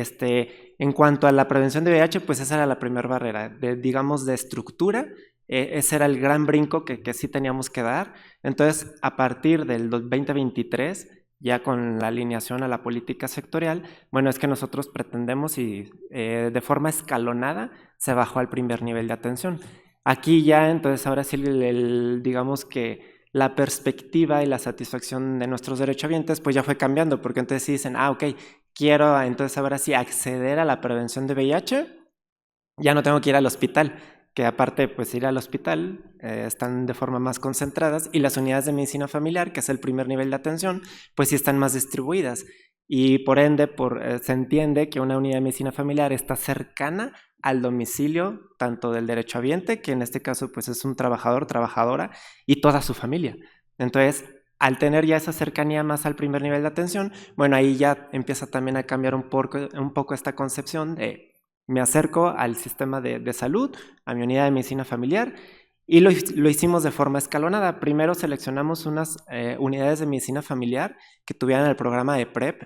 en cuanto a la prevención de VIH, pues esa era la primera barrera, digamos, de estructura. Ese era el gran brinco que sí teníamos que dar. Entonces, a partir del 2023, ya con la alineación a la política sectorial, bueno, es que nosotros pretendemos y de forma escalonada se bajó al primer nivel de atención. Aquí ya, entonces, ahora sí, digamos que la perspectiva y la satisfacción de nuestros derechohabientes, pues ya fue cambiando, porque entonces sí dicen, ok, quiero entonces ahora sí acceder a la prevención de VIH, ya no tengo que ir al hospital, que aparte pues ir al hospital están de forma más concentradas, y las unidades de medicina familiar, que es el primer nivel de atención, pues sí están más distribuidas, y por ende se entiende que una unidad de medicina familiar está cercana al domicilio tanto del derechohabiente, que en este caso pues es un trabajador, trabajadora, y toda su familia. Entonces, al tener ya esa cercanía más al primer nivel de atención, bueno, ahí ya empieza también a cambiar un poco esta concepción de me acerco al sistema de salud, a mi unidad de medicina familiar, y lo hicimos de forma escalonada. Primero seleccionamos unas unidades de medicina familiar que tuvieran el programa de PrEP,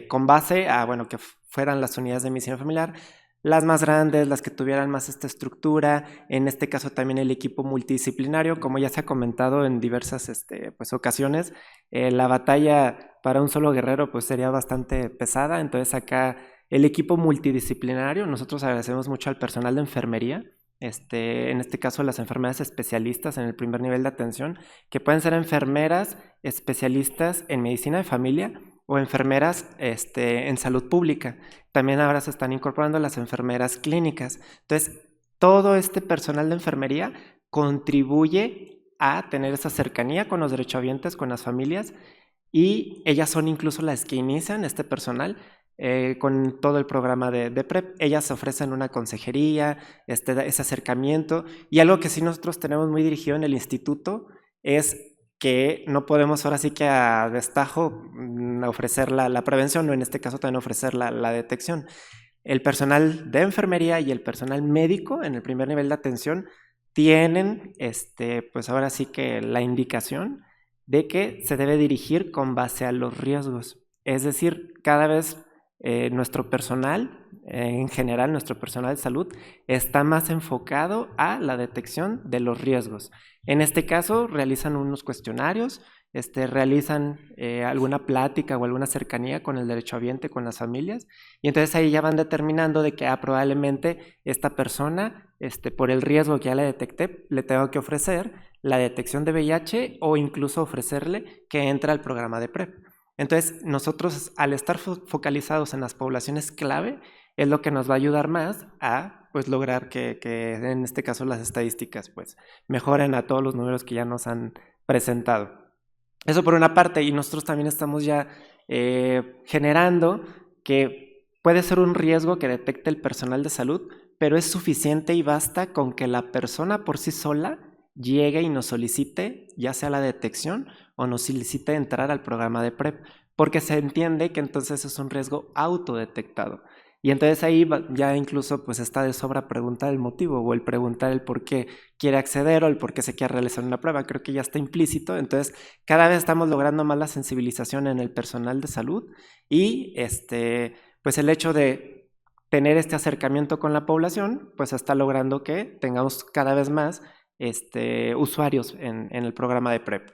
con base a, bueno, que fueran las unidades de medicina familiar las más grandes, las que tuvieran más esta estructura, en este caso también el equipo multidisciplinario, como ya se ha comentado en diversas pues, ocasiones, la batalla para un solo guerrero pues sería bastante pesada. Entonces acá el equipo multidisciplinario, nosotros agradecemos mucho al personal de enfermería, en este caso las enfermeras especialistas en el primer nivel de atención, que pueden ser enfermeras especialistas en medicina de familia o enfermeras en salud pública. También ahora se están incorporando las enfermeras clínicas. Entonces, todo este personal de enfermería contribuye a tener esa cercanía con los derechohabientes, con las familias, y ellas son incluso las que inician este personal con todo el programa de PrEP. Ellas ofrecen una consejería, ese acercamiento, y algo que sí nosotros tenemos muy dirigido en el instituto es que no podemos ahora sí que a destajo ofrecer la prevención, o en este caso también ofrecer la detección. El personal de enfermería y el personal médico en el primer nivel de atención tienen pues ahora sí que la indicación de que se debe dirigir con base a los riesgos. Es decir, cada vez nuestro personal, en general nuestro personal de salud, está más enfocado a la detección de los riesgos. En este caso realizan unos cuestionarios realizan alguna plática o alguna cercanía con el derechohabiente, con las familias, y entonces ahí ya van determinando de que probablemente esta persona, por el riesgo que ya le detecté, le tengo que ofrecer la detección de VIH o incluso ofrecerle que entre al programa de PrEP. Entonces nosotros, al estar focalizados en las poblaciones clave, es lo que nos va a ayudar más a pues lograr que en este caso las estadísticas pues mejoren a todos los números que ya nos han presentado. Eso por una parte, y nosotros también estamos ya generando que puede ser un riesgo que detecte el personal de salud, pero es suficiente y basta con que la persona por sí sola llegue y nos solicite ya sea la detección o nos solicite entrar al programa de PrEP, porque se entiende que entonces es un riesgo autodetectado. Y entonces ahí ya incluso pues está de sobra preguntar el motivo o el preguntar el por qué quiere acceder o el por qué se quiere realizar una prueba. Creo que ya está implícito. Entonces cada vez estamos logrando más la sensibilización en el personal de salud y pues el hecho de tener este acercamiento con la población pues está logrando que tengamos cada vez más usuarios en el programa de PrEP.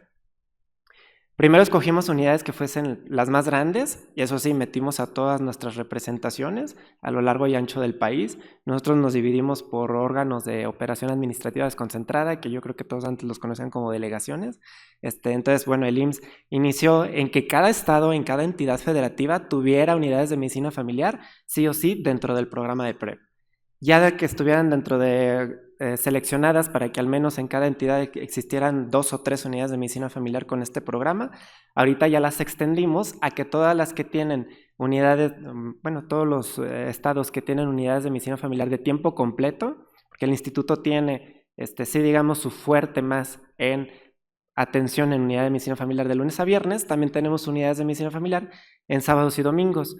Primero escogimos unidades que fuesen las más grandes, y eso sí, metimos a todas nuestras representaciones a lo largo y ancho del país. Nosotros nos dividimos por órganos de operación administrativa desconcentrada, que yo creo que todos antes los conocían como delegaciones. Entonces, bueno, el IMSS inició en que cada estado, en cada entidad federativa, tuviera unidades de medicina familiar, sí o sí, dentro del programa de PrEP. Ya de que estuvieran dentro de seleccionadas para que al menos en cada entidad existieran 2 o 3 unidades de medicina familiar con este programa, ahorita ya las extendimos a que todas las que tienen unidades, bueno, todos los estados que tienen unidades de medicina familiar de tiempo completo, porque el instituto tiene, sí digamos, su fuerte más en atención en unidad de medicina familiar de lunes a viernes, también tenemos unidades de medicina familiar en sábados y domingos,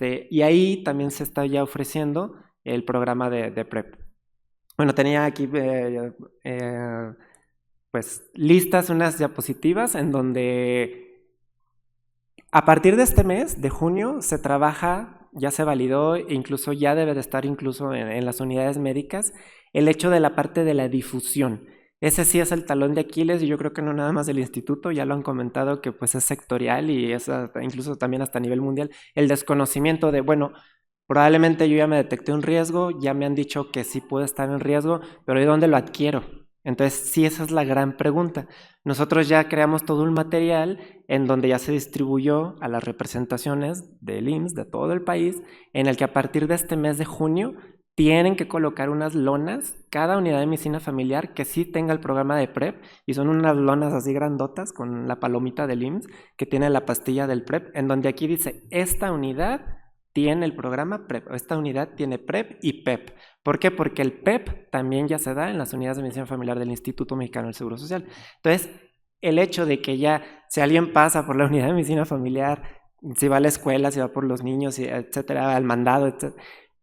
y ahí también se está ya ofreciendo el programa de PrEP. Bueno, tenía aquí pues listas unas diapositivas en donde a partir de este mes, de junio, se trabaja, ya se validó, incluso ya debe de estar incluso en las unidades médicas, el hecho de la parte de la difusión. Ese sí es el talón de Aquiles y yo creo que no nada más del instituto, ya lo han comentado que pues es sectorial y es incluso también hasta a nivel mundial, el desconocimiento de, bueno, probablemente yo ya me detecté un riesgo, ya me han dicho que sí puedo estar en riesgo, pero ¿de dónde lo adquiero? Entonces, sí, esa es la gran pregunta. Nosotros ya creamos todo un material en donde ya se distribuyó a las representaciones del IMSS de todo el país, en el que a partir de este mes de junio tienen que colocar unas lonas, cada unidad de medicina familiar que sí tenga el programa de PrEP, y son unas lonas así grandotas con la palomita del IMSS que tiene la pastilla del PrEP, en donde aquí dice, esta unidad tiene el programa PrEP, esta unidad tiene PrEP y PEP. ¿Por qué? Porque el PEP también ya se da en las unidades de medicina familiar del Instituto Mexicano del Seguro Social. Entonces, el hecho de que ya, si alguien pasa por la unidad de medicina familiar, si va a la escuela, si va por los niños, etcétera, al mandado, etcétera,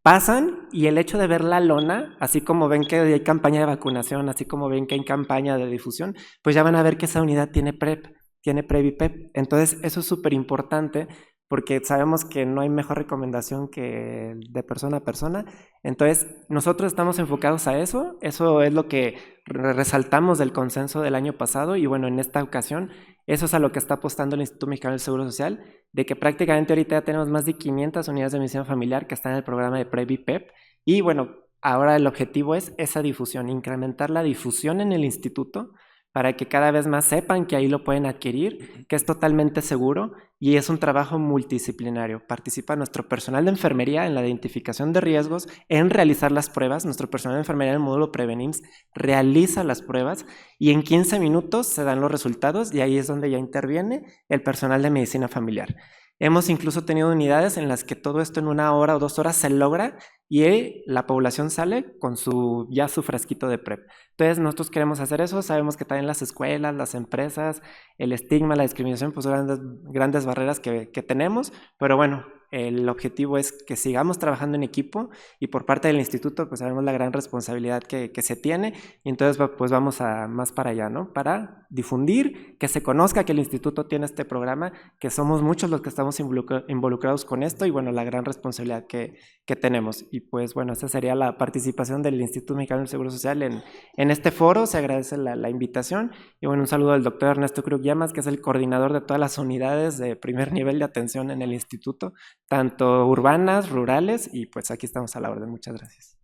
pasan y el hecho de ver la lona, así como ven que hay campaña de vacunación, así como ven que hay campaña de difusión, pues ya van a ver que esa unidad tiene PrEP y PEP. Entonces, eso es súper importante porque sabemos que no hay mejor recomendación que de persona a persona. Entonces, nosotros estamos enfocados a eso es lo que resaltamos del consenso del año pasado, y bueno, en esta ocasión, eso es a lo que está apostando el Instituto Mexicano del Seguro Social, de que prácticamente ahorita ya tenemos más de 500 unidades de medicina familiar que están en el programa de PrEP y PEP, y bueno, ahora el objetivo es esa difusión, incrementar la difusión en el instituto, para que cada vez más sepan que ahí lo pueden adquirir, que es totalmente seguro y es un trabajo multidisciplinario. Participa nuestro personal de enfermería en la identificación de riesgos, en realizar las pruebas. Nuestro personal de enfermería en el módulo Prevenims realiza las pruebas y en 15 minutos se dan los resultados y ahí es donde ya interviene el personal de medicina familiar. Hemos incluso tenido unidades en las que todo esto en 1 hora o 2 horas se logra y la población sale con su frasquito de PrEP. Entonces nosotros queremos hacer eso, sabemos que también las escuelas, las empresas, el estigma, la discriminación, pues son grandes barreras que tenemos, pero bueno, el objetivo es que sigamos trabajando en equipo y por parte del instituto pues sabemos la gran responsabilidad que se tiene y entonces pues vamos a más para allá, ¿no? Para difundir, que se conozca que el instituto tiene este programa, que somos muchos los que estamos involucrados con esto y bueno, la gran responsabilidad que tenemos. Y pues bueno, esta sería la participación del Instituto Mexicano del Seguro Social en este foro. Se agradece la invitación y bueno, un saludo al doctor Ernesto Krug Llamas, que es el coordinador de todas las unidades de primer nivel de atención en el instituto, tanto urbanas, rurales, y pues aquí estamos a la orden. Muchas gracias.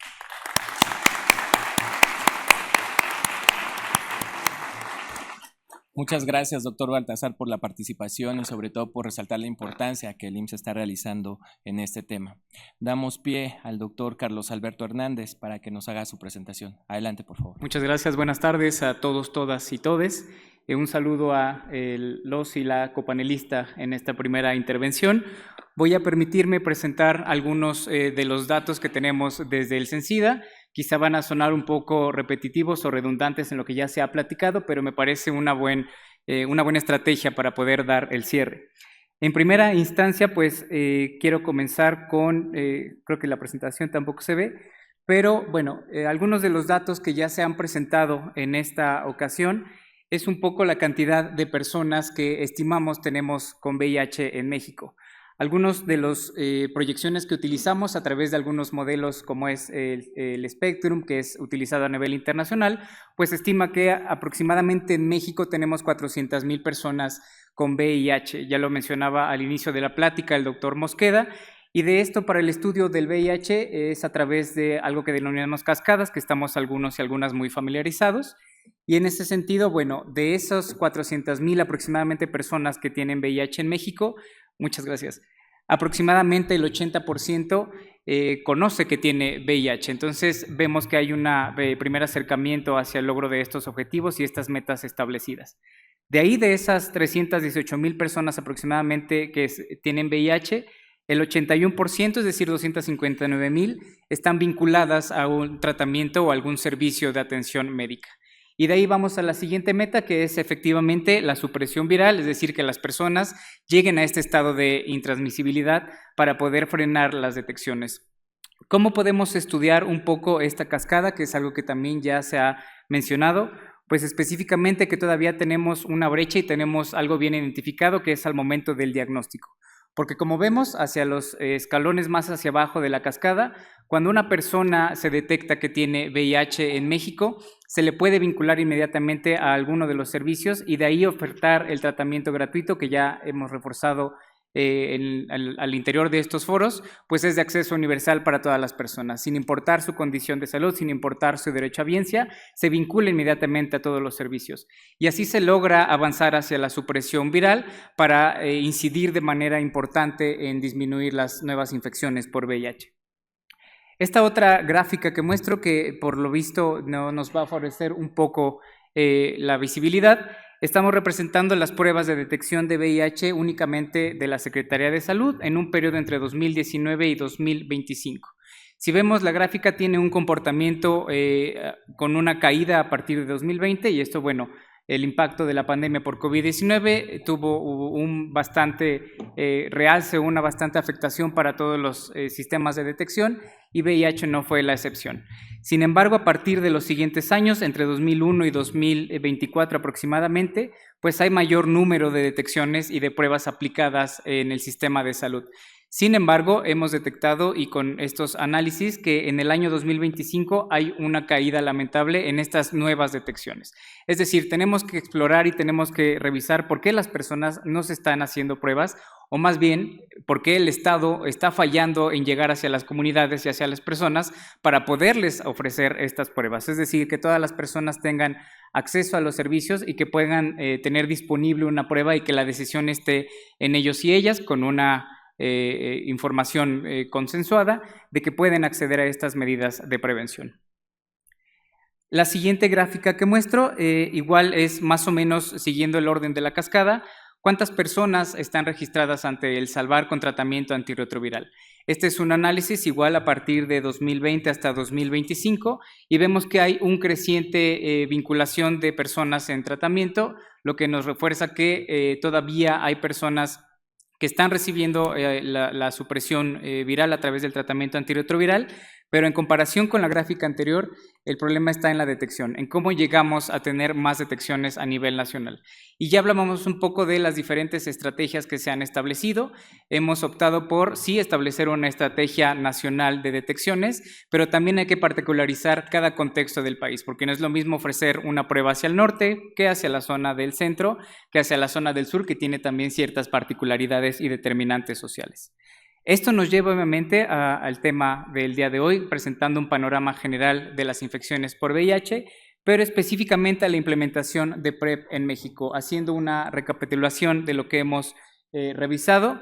Muchas gracias, doctor Baltasar, por la participación y sobre todo por resaltar la importancia que el IMSS está realizando en este tema. Damos pie al doctor Carlos Alberto Hernández para que nos haga su presentación. Adelante, por favor. Muchas gracias. Buenas tardes a todos, todas y todes. Un saludo a los y la copanelista en esta primera intervención. Voy a permitirme presentar algunos de los datos que tenemos desde el CENSIDA. Quizá van a sonar un poco repetitivos o redundantes en lo que ya se ha platicado, pero me parece una buena estrategia para poder dar el cierre. En primera instancia, pues quiero comenzar con, creo que la presentación tampoco se ve, pero bueno, algunos de los datos que ya se han presentado en esta ocasión es un poco la cantidad de personas que estimamos tenemos con VIH en México. Algunos de las proyecciones que utilizamos a través de algunos modelos como es el Spectrum, que es utilizado a nivel internacional, pues estima que aproximadamente en México tenemos 400,000 personas con VIH. Ya lo mencionaba al inicio de la plática el doctor Mosqueda, y de esto para el estudio del VIH es a través de algo que denominamos cascadas, que estamos algunos y algunas muy familiarizados. Y en ese sentido, bueno, de esos 400,000 aproximadamente personas que tienen VIH en México, muchas gracias, aproximadamente el 80% conoce que tiene VIH. Entonces vemos que hay un primer acercamiento hacia el logro de estos objetivos y estas metas establecidas. De ahí, de esas 318,000 personas aproximadamente que tienen VIH, el 81%, es decir, 259,000, están vinculadas a un tratamiento o algún servicio de atención médica. Y de ahí vamos a la siguiente meta, que es efectivamente la supresión viral, es decir, que las personas lleguen a este estado de intransmisibilidad para poder frenar las detecciones. ¿Cómo podemos estudiar un poco esta cascada, que es algo que también ya se ha mencionado? Pues específicamente que todavía tenemos una brecha y tenemos algo bien identificado, que es al momento del diagnóstico. Porque como vemos hacia los escalones más hacia abajo de la cascada, cuando una persona se detecta que tiene VIH en México, se le puede vincular inmediatamente a alguno de los servicios y de ahí ofertar el tratamiento gratuito que ya hemos reforzado al interior de estos foros, pues es de acceso universal para todas las personas, sin importar su condición de salud, sin importar su derecho a biencia, se vincula inmediatamente a todos los servicios. Y así se logra avanzar hacia la supresión viral para incidir de manera importante en disminuir las nuevas infecciones por VIH. Esta otra gráfica que muestro, que por lo visto no nos va a favorecer un poco la visibilidad, estamos representando las pruebas de detección de VIH únicamente de la Secretaría de Salud en un periodo entre 2019 y 2025. Si vemos, la gráfica tiene un comportamiento con una caída a partir de 2020 y esto, bueno, el impacto de la pandemia por COVID-19 tuvo un bastante realce, una bastante afectación para todos los sistemas de detección y VIH no fue la excepción. Sin embargo, a partir de los siguientes años, entre 2001 y 2024 aproximadamente, pues hay mayor número de detecciones y de pruebas aplicadas en el sistema de salud. Sin embargo, hemos detectado y con estos análisis que en el año 2025 hay una caída lamentable en estas nuevas detecciones. Es decir, tenemos que explorar y tenemos que revisar por qué las personas no se están haciendo pruebas o más bien por qué el Estado está fallando en llegar hacia las comunidades y hacia las personas para poderles ofrecer estas pruebas. Es decir, que todas las personas tengan acceso a los servicios y que puedan tener disponible una prueba y que la decisión esté en ellos y ellas con una información consensuada de que pueden acceder a estas medidas de prevención. La siguiente gráfica que muestro igual es más o menos siguiendo el orden de la cascada. ¿Cuántas personas están registradas ante el Salvar con tratamiento antirretroviral? Este es un análisis igual a partir de 2020 hasta 2025 y vemos que hay un creciente vinculación de personas en tratamiento, lo que nos refuerza que todavía hay personas que están recibiendo la supresión viral a través del tratamiento antirretroviral, pero en comparación con la gráfica anterior, el problema está en la detección, en cómo llegamos a tener más detecciones a nivel nacional. Y ya hablábamos un poco de las diferentes estrategias que se han establecido. Hemos optado por sí establecer una estrategia nacional de detecciones, pero también hay que particularizar cada contexto del país, porque no es lo mismo ofrecer una prueba hacia el norte que hacia la zona del centro, que hacia la zona del sur, que tiene también ciertas particularidades y determinantes sociales. Esto nos lleva obviamente al tema del día de hoy, presentando un panorama general de las infecciones por VIH, pero específicamente a la implementación de PrEP en México, haciendo una recapitulación de lo que hemos revisado.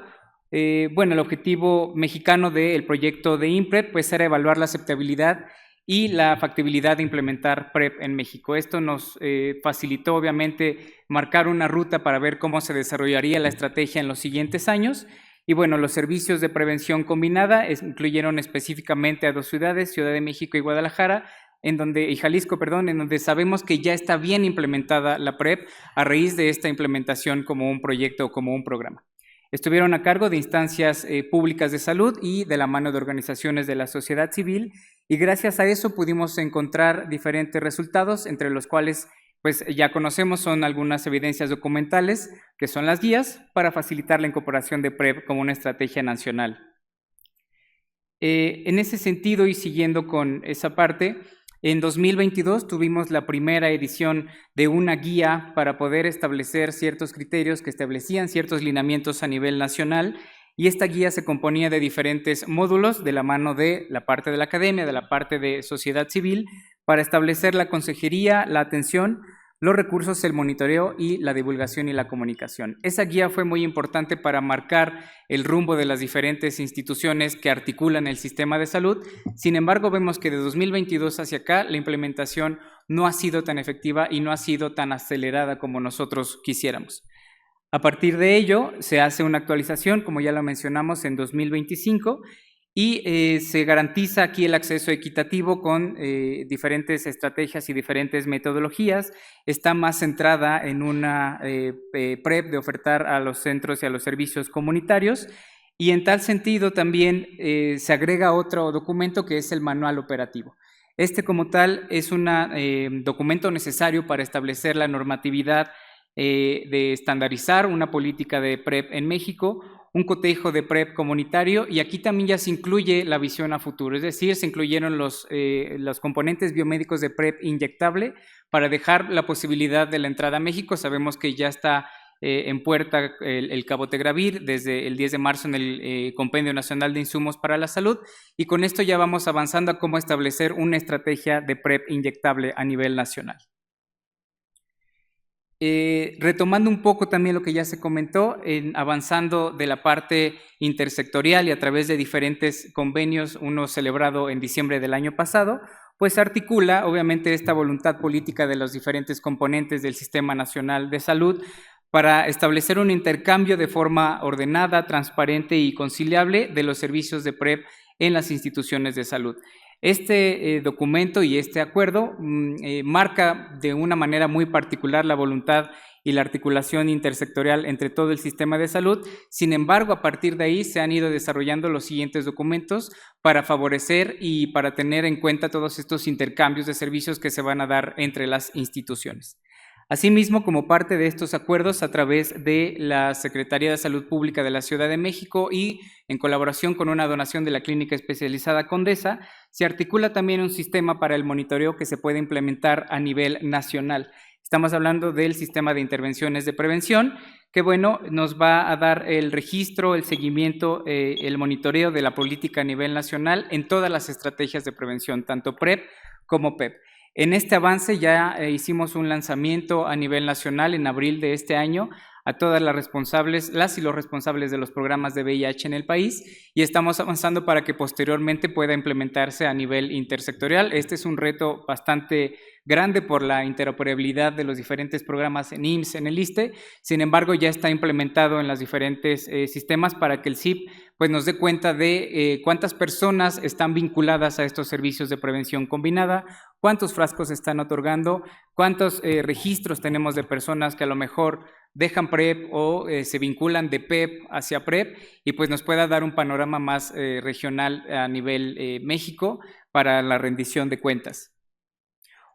Bueno, el objetivo mexicano del proyecto de IMPREP pues era evaluar la aceptabilidad y la factibilidad de implementar PrEP en México. Esto nos facilitó obviamente marcar una ruta para ver cómo se desarrollaría la estrategia en los siguientes años. Y bueno, los servicios de prevención combinada incluyeron específicamente a 2 ciudades, Ciudad de México y Guadalajara, y Jalisco, en donde sabemos que ya está bien implementada la PrEP a raíz de esta implementación como un proyecto o como un programa. Estuvieron a cargo de instancias públicas de salud y de la mano de organizaciones de la sociedad civil, y gracias a eso pudimos encontrar diferentes resultados, entre los cuales pues ya conocemos, son algunas evidencias documentales, que son las guías para facilitar la incorporación de PrEP como una estrategia nacional. En ese sentido, y siguiendo con esa parte, en 2022 tuvimos la primera edición de una guía para poder establecer ciertos criterios que establecían ciertos lineamientos a nivel nacional, y esta guía se componía de diferentes módulos de la mano de la parte de la academia, de la parte de sociedad civil, para establecer la consejería, la atención, los recursos, el monitoreo y la divulgación y la comunicación. Esa guía fue muy importante para marcar el rumbo de las diferentes instituciones que articulan el sistema de salud. Sin embargo, vemos que de 2022 hacia acá la implementación no ha sido tan efectiva y no ha sido tan acelerada como nosotros quisiéramos. A partir de ello, se hace una actualización, como ya lo mencionamos, en 2025, y se garantiza aquí el acceso equitativo con diferentes estrategias y diferentes metodologías. Está más centrada en una PrEP de ofertar a los centros y a los servicios comunitarios, y en tal sentido también se agrega otro documento que es el manual operativo. Este como tal es un documento necesario para establecer la normatividad de estandarizar una política de PrEP en México, un cotejo de PrEP comunitario, y aquí también ya se incluye la visión a futuro, es decir, se incluyeron los componentes biomédicos de PrEP inyectable para dejar la posibilidad de la entrada a México. Sabemos que ya está en puerta el cabotegravir desde el 10 de marzo en el Compendio Nacional de Insumos para la Salud, y con esto ya vamos avanzando a cómo establecer una estrategia de PrEP inyectable a nivel nacional. Retomando un poco también lo que ya se comentó, avanzando de la parte intersectorial y a través de diferentes convenios, uno celebrado en diciembre del año pasado, pues articula obviamente esta voluntad política de los diferentes componentes del Sistema Nacional de Salud para establecer un intercambio de forma ordenada, transparente y conciliable de los servicios de PrEP en las instituciones de salud. Este documento y este acuerdo marca de una manera muy particular la voluntad y la articulación intersectorial entre todo el sistema de salud. Sin embargo, a partir de ahí se han ido desarrollando los siguientes documentos para favorecer y para tener en cuenta todos estos intercambios de servicios que se van a dar entre las instituciones. Asimismo, como parte de estos acuerdos, a través de la Secretaría de Salud Pública de la Ciudad de México y en colaboración con una donación de la Clínica Especializada Condesa, se articula también un sistema para el monitoreo que se puede implementar a nivel nacional. Estamos hablando del sistema de intervenciones de prevención, que bueno, nos va a dar el registro, el seguimiento, el monitoreo de la política a nivel nacional en todas las estrategias de prevención, tanto PrEP como PEP. En este avance ya hicimos un lanzamiento a nivel nacional en abril de este año a todas las y los responsables de los programas de VIH en el país, y estamos avanzando para que posteriormente pueda implementarse a nivel intersectorial. Este es un reto bastante grande por la interoperabilidad de los diferentes programas en IMSS, en el ISSSTE. Sin embargo, ya está implementado en los diferentes sistemas para que el CIP pues, nos dé cuenta de cuántas personas están vinculadas a estos servicios de prevención combinada, cuántos frascos están otorgando, cuántos registros tenemos de personas que a lo mejor dejan PREP o se vinculan de PEP hacia PREP y pues nos pueda dar un panorama más regional a nivel México para la rendición de cuentas.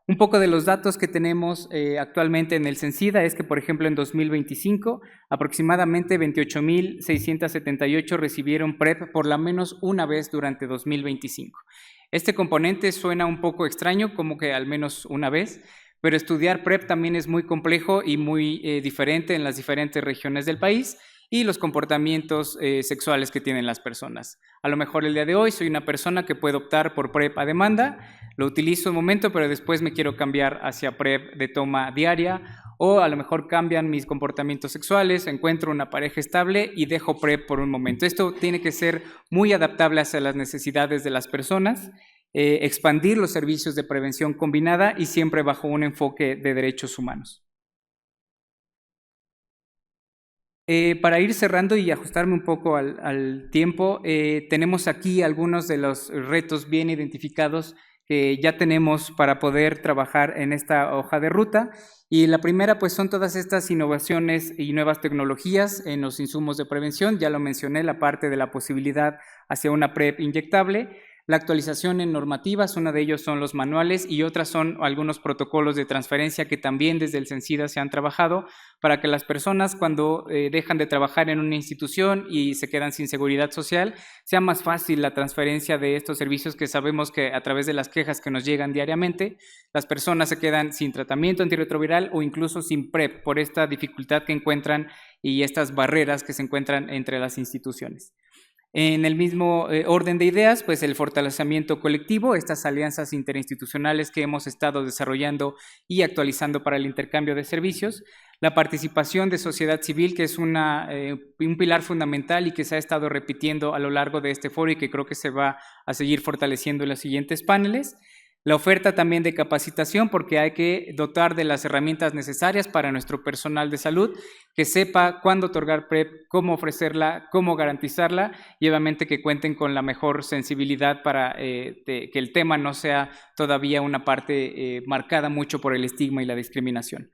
Un poco de los datos que tenemos actualmente en el Cencida es que, por ejemplo, en 2025, aproximadamente 28,678 recibieron PREP por lo menos una vez durante 2025. Este componente suena un poco extraño, como que al menos una vez, pero estudiar PREP también es muy complejo y muy diferente en las diferentes regiones del país y los comportamientos sexuales que tienen las personas. A lo mejor el día de hoy soy una persona que puede optar por PrEP a demanda, lo utilizo un momento, pero después me quiero cambiar hacia PrEP de toma diaria, o a lo mejor cambian mis comportamientos sexuales, encuentro una pareja estable y dejo PrEP por un momento. Esto tiene que ser muy adaptable hacia las necesidades de las personas, expandir los servicios de prevención combinada y siempre bajo un enfoque de derechos humanos. Para ir cerrando y ajustarme un poco al tiempo, tenemos aquí algunos de los retos bien identificados que ya tenemos para poder trabajar en esta hoja de ruta. Y la primera, pues, son todas estas innovaciones y nuevas tecnologías en los insumos de prevención. Ya lo mencioné, la parte de la posibilidad hacia una PrEP inyectable. La actualización en normativas, uno de ellos son los manuales y otras son algunos protocolos de transferencia que también desde el Cencida se han trabajado para que las personas cuando dejan de trabajar en una institución y se quedan sin seguridad social, sea más fácil la transferencia de estos servicios que sabemos que a través de las quejas que nos llegan diariamente, las personas se quedan sin tratamiento antirretroviral o incluso sin PrEP por esta dificultad que encuentran y estas barreras que se encuentran entre las instituciones. En el mismo orden de ideas, pues el fortalecimiento colectivo, estas alianzas interinstitucionales que hemos estado desarrollando y actualizando para el intercambio de servicios, la participación de sociedad civil, que es un pilar fundamental y que se ha estado repitiendo a lo largo de este foro y que creo que se va a seguir fortaleciendo en los siguientes paneles. La oferta también de capacitación, porque hay que dotar de las herramientas necesarias para nuestro personal de salud, que sepa cuándo otorgar PrEP, cómo ofrecerla, cómo garantizarla y obviamente que cuenten con la mejor sensibilidad para que el tema no sea todavía una parte marcada mucho por el estigma y la discriminación.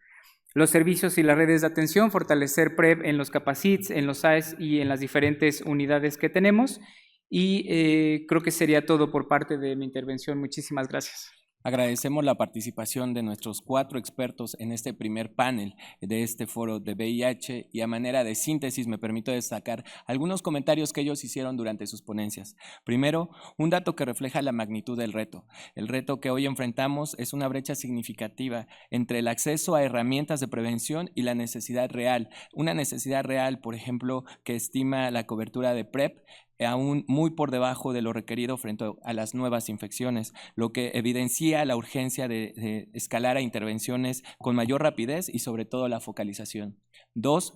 Los servicios y las redes de atención, fortalecer PrEP en los capacits, en los AES y en las diferentes unidades que tenemos. Y creo que sería todo por parte de mi intervención. Muchísimas gracias. Agradecemos la participación de nuestros 4 expertos en este primer panel de este foro de VIH y a manera de síntesis me permito destacar algunos comentarios que ellos hicieron durante sus ponencias. Primero, un dato que refleja la magnitud del reto. El reto que hoy enfrentamos es una brecha significativa entre el acceso a herramientas de prevención y la necesidad real. Una necesidad real, por ejemplo, que estima la cobertura de PrEP aún muy por debajo de lo requerido frente a las nuevas infecciones, lo que evidencia la urgencia de escalar a intervenciones con mayor rapidez y sobre todo la focalización. 2,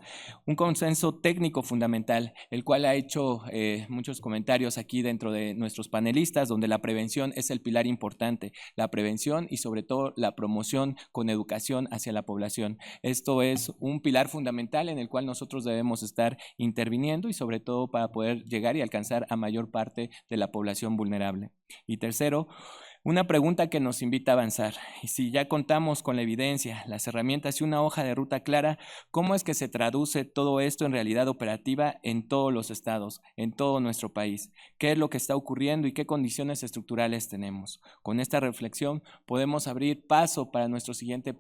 un consenso técnico fundamental, el cual ha hecho muchos comentarios aquí dentro de nuestros panelistas, donde la prevención es el pilar importante, la prevención y sobre todo la promoción con educación hacia la población. Esto es un pilar fundamental en el cual nosotros debemos estar interviniendo y sobre todo para poder llegar y alcanzar a mayor parte de la población vulnerable. Y tercero, una pregunta que nos invita a avanzar. Y si ya contamos con la evidencia, las herramientas y una hoja de ruta clara, ¿cómo es que se traduce todo esto en realidad operativa en todos los estados, en todo nuestro país? ¿Qué es lo que está ocurriendo y qué condiciones estructurales tenemos? Con esta reflexión podemos abrir paso para nuestro siguiente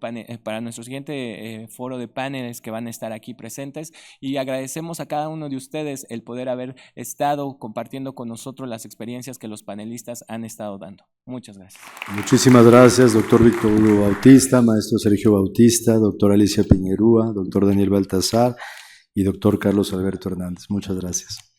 foro de paneles que van a estar aquí presentes y agradecemos a cada uno de ustedes el poder haber estado compartiendo con nosotros las experiencias que los panelistas han estado dando. Muchas gracias. Muchísimas gracias, doctor Víctor Hugo Bautista, maestro Sergio Bautista, doctora Alicia Piñerúa, doctor Daniel Baltasar y doctor Carlos Alberto Hernández. Muchas gracias.